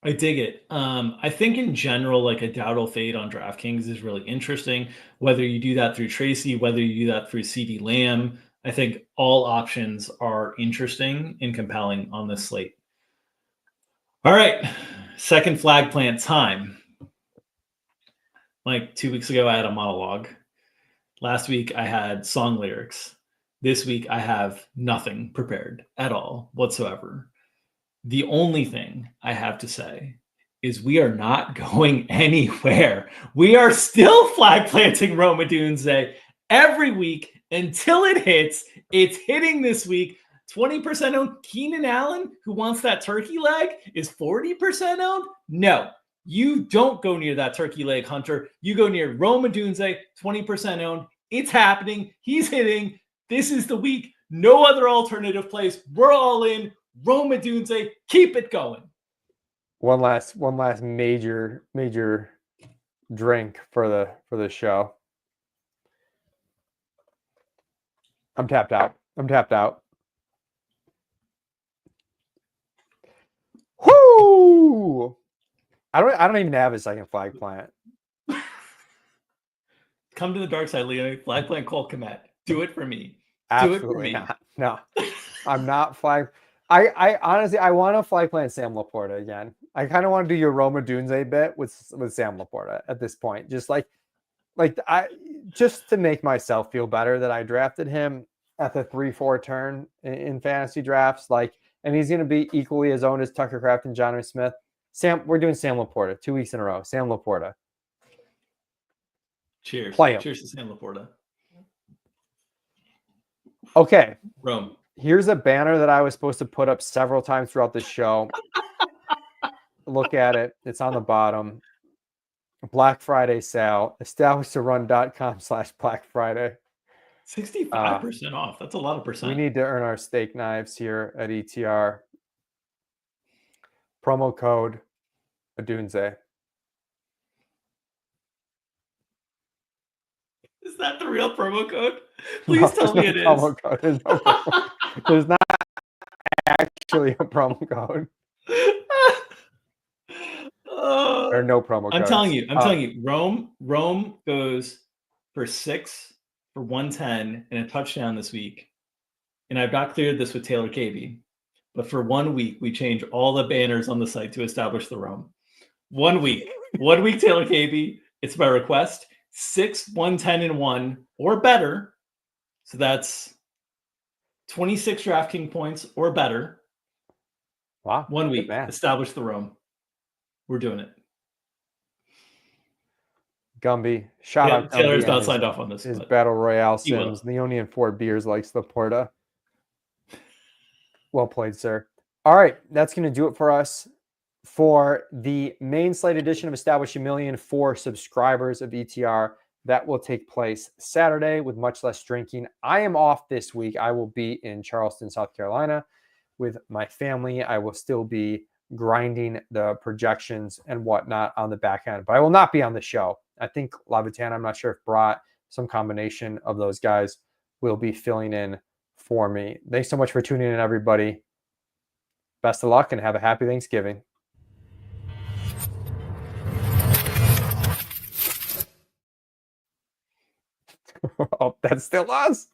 [SPEAKER 2] I dig it. I think in general, like a Dowdle fade on DraftKings is really interesting. Whether you do that through Tracy, whether you do that through CeeDee Lamb, I think all options are interesting and compelling on this slate. All right, second flag plant time. Like 2 weeks ago, I had a monologue. Last week, I had song lyrics. This week, I have nothing prepared at all whatsoever. The only thing I have to say is we are not going anywhere. We are still flag planting Rome Odunze every week until it hits. It's hitting this week. 20% owned. Keenan Allen, who wants that turkey leg, is 40% owned. No, you don't go near that turkey leg, Hunter. You go near Rome Odunze, 20% owned. It's happening. He's hitting. This is the week. No other alternative plays. We're all in. Rome Odunze, keep it going.
[SPEAKER 1] One last major drink for the show. I'm tapped out. Whoo! I don't even have a second flag plant.
[SPEAKER 2] Come to the dark side, Leo. Flag plant Cole Kmet. Do it for me.
[SPEAKER 1] Absolutely not. No, I'm not flag. I honestly, I want to flag plant Sam Laporta again. I kind of want to do your Rome Odunze bit with Sam Laporta at this point. Just just to make myself feel better that I drafted him at the 3-4 turn in fantasy drafts. And he's going to be equally as owned as Tucker Kraft and Jonnu Smith. We're doing Sam Laporta 2 weeks in a row. Sam Laporta.
[SPEAKER 2] Cheers.
[SPEAKER 1] Play him.
[SPEAKER 2] Cheers to Sam Laporta.
[SPEAKER 1] Okay.
[SPEAKER 2] Rome.
[SPEAKER 1] Here's a banner that I was supposed to put up several times throughout the show. Look at it. It's on the bottom. Black Friday sale. EstablishToRun.com/Black Friday.
[SPEAKER 2] 65% off. That's a lot of percent.
[SPEAKER 1] We need to earn our steak knives here at ETR. Promo code Odunze.
[SPEAKER 2] Is that the real promo code? Please tell me it is.
[SPEAKER 1] Promo code. There's no promo code. There's not actually a promo code. There are no promo codes.
[SPEAKER 2] I'm telling you, Rome goes for 6 for 110 and a touchdown this week. and I've got cleared this with Taylor KB, but for 1 week, we change all the banners on the site to establish the roam. 1 week. 1 week, Taylor KB. It's by request. 6, 1, 10, and 1 or better. So that's 26 DraftKings points or better.
[SPEAKER 1] Wow.
[SPEAKER 2] 1 week. Establish the roam. We're doing it.
[SPEAKER 1] Gumby. Shout out Gumby.
[SPEAKER 2] Taylor's not signed off on this.
[SPEAKER 1] His Battle Royale Sims. Leonian 4 beers likes the Porta. Well played, sir. All right. That's going to do it for us for the main slate edition of Establish a Million for subscribers of ETR. That will take place Saturday with much less drinking. I am off this week. I will be in Charleston, South Carolina with my family. I will still be grinding the projections and whatnot on the back end, but I will not be on the show. I think Lavitan, I'm not sure if brought some combination of those guys will be filling in for me. Thanks so much for tuning in, everybody. Best of luck and have a happy Thanksgiving. Oh, that's still us.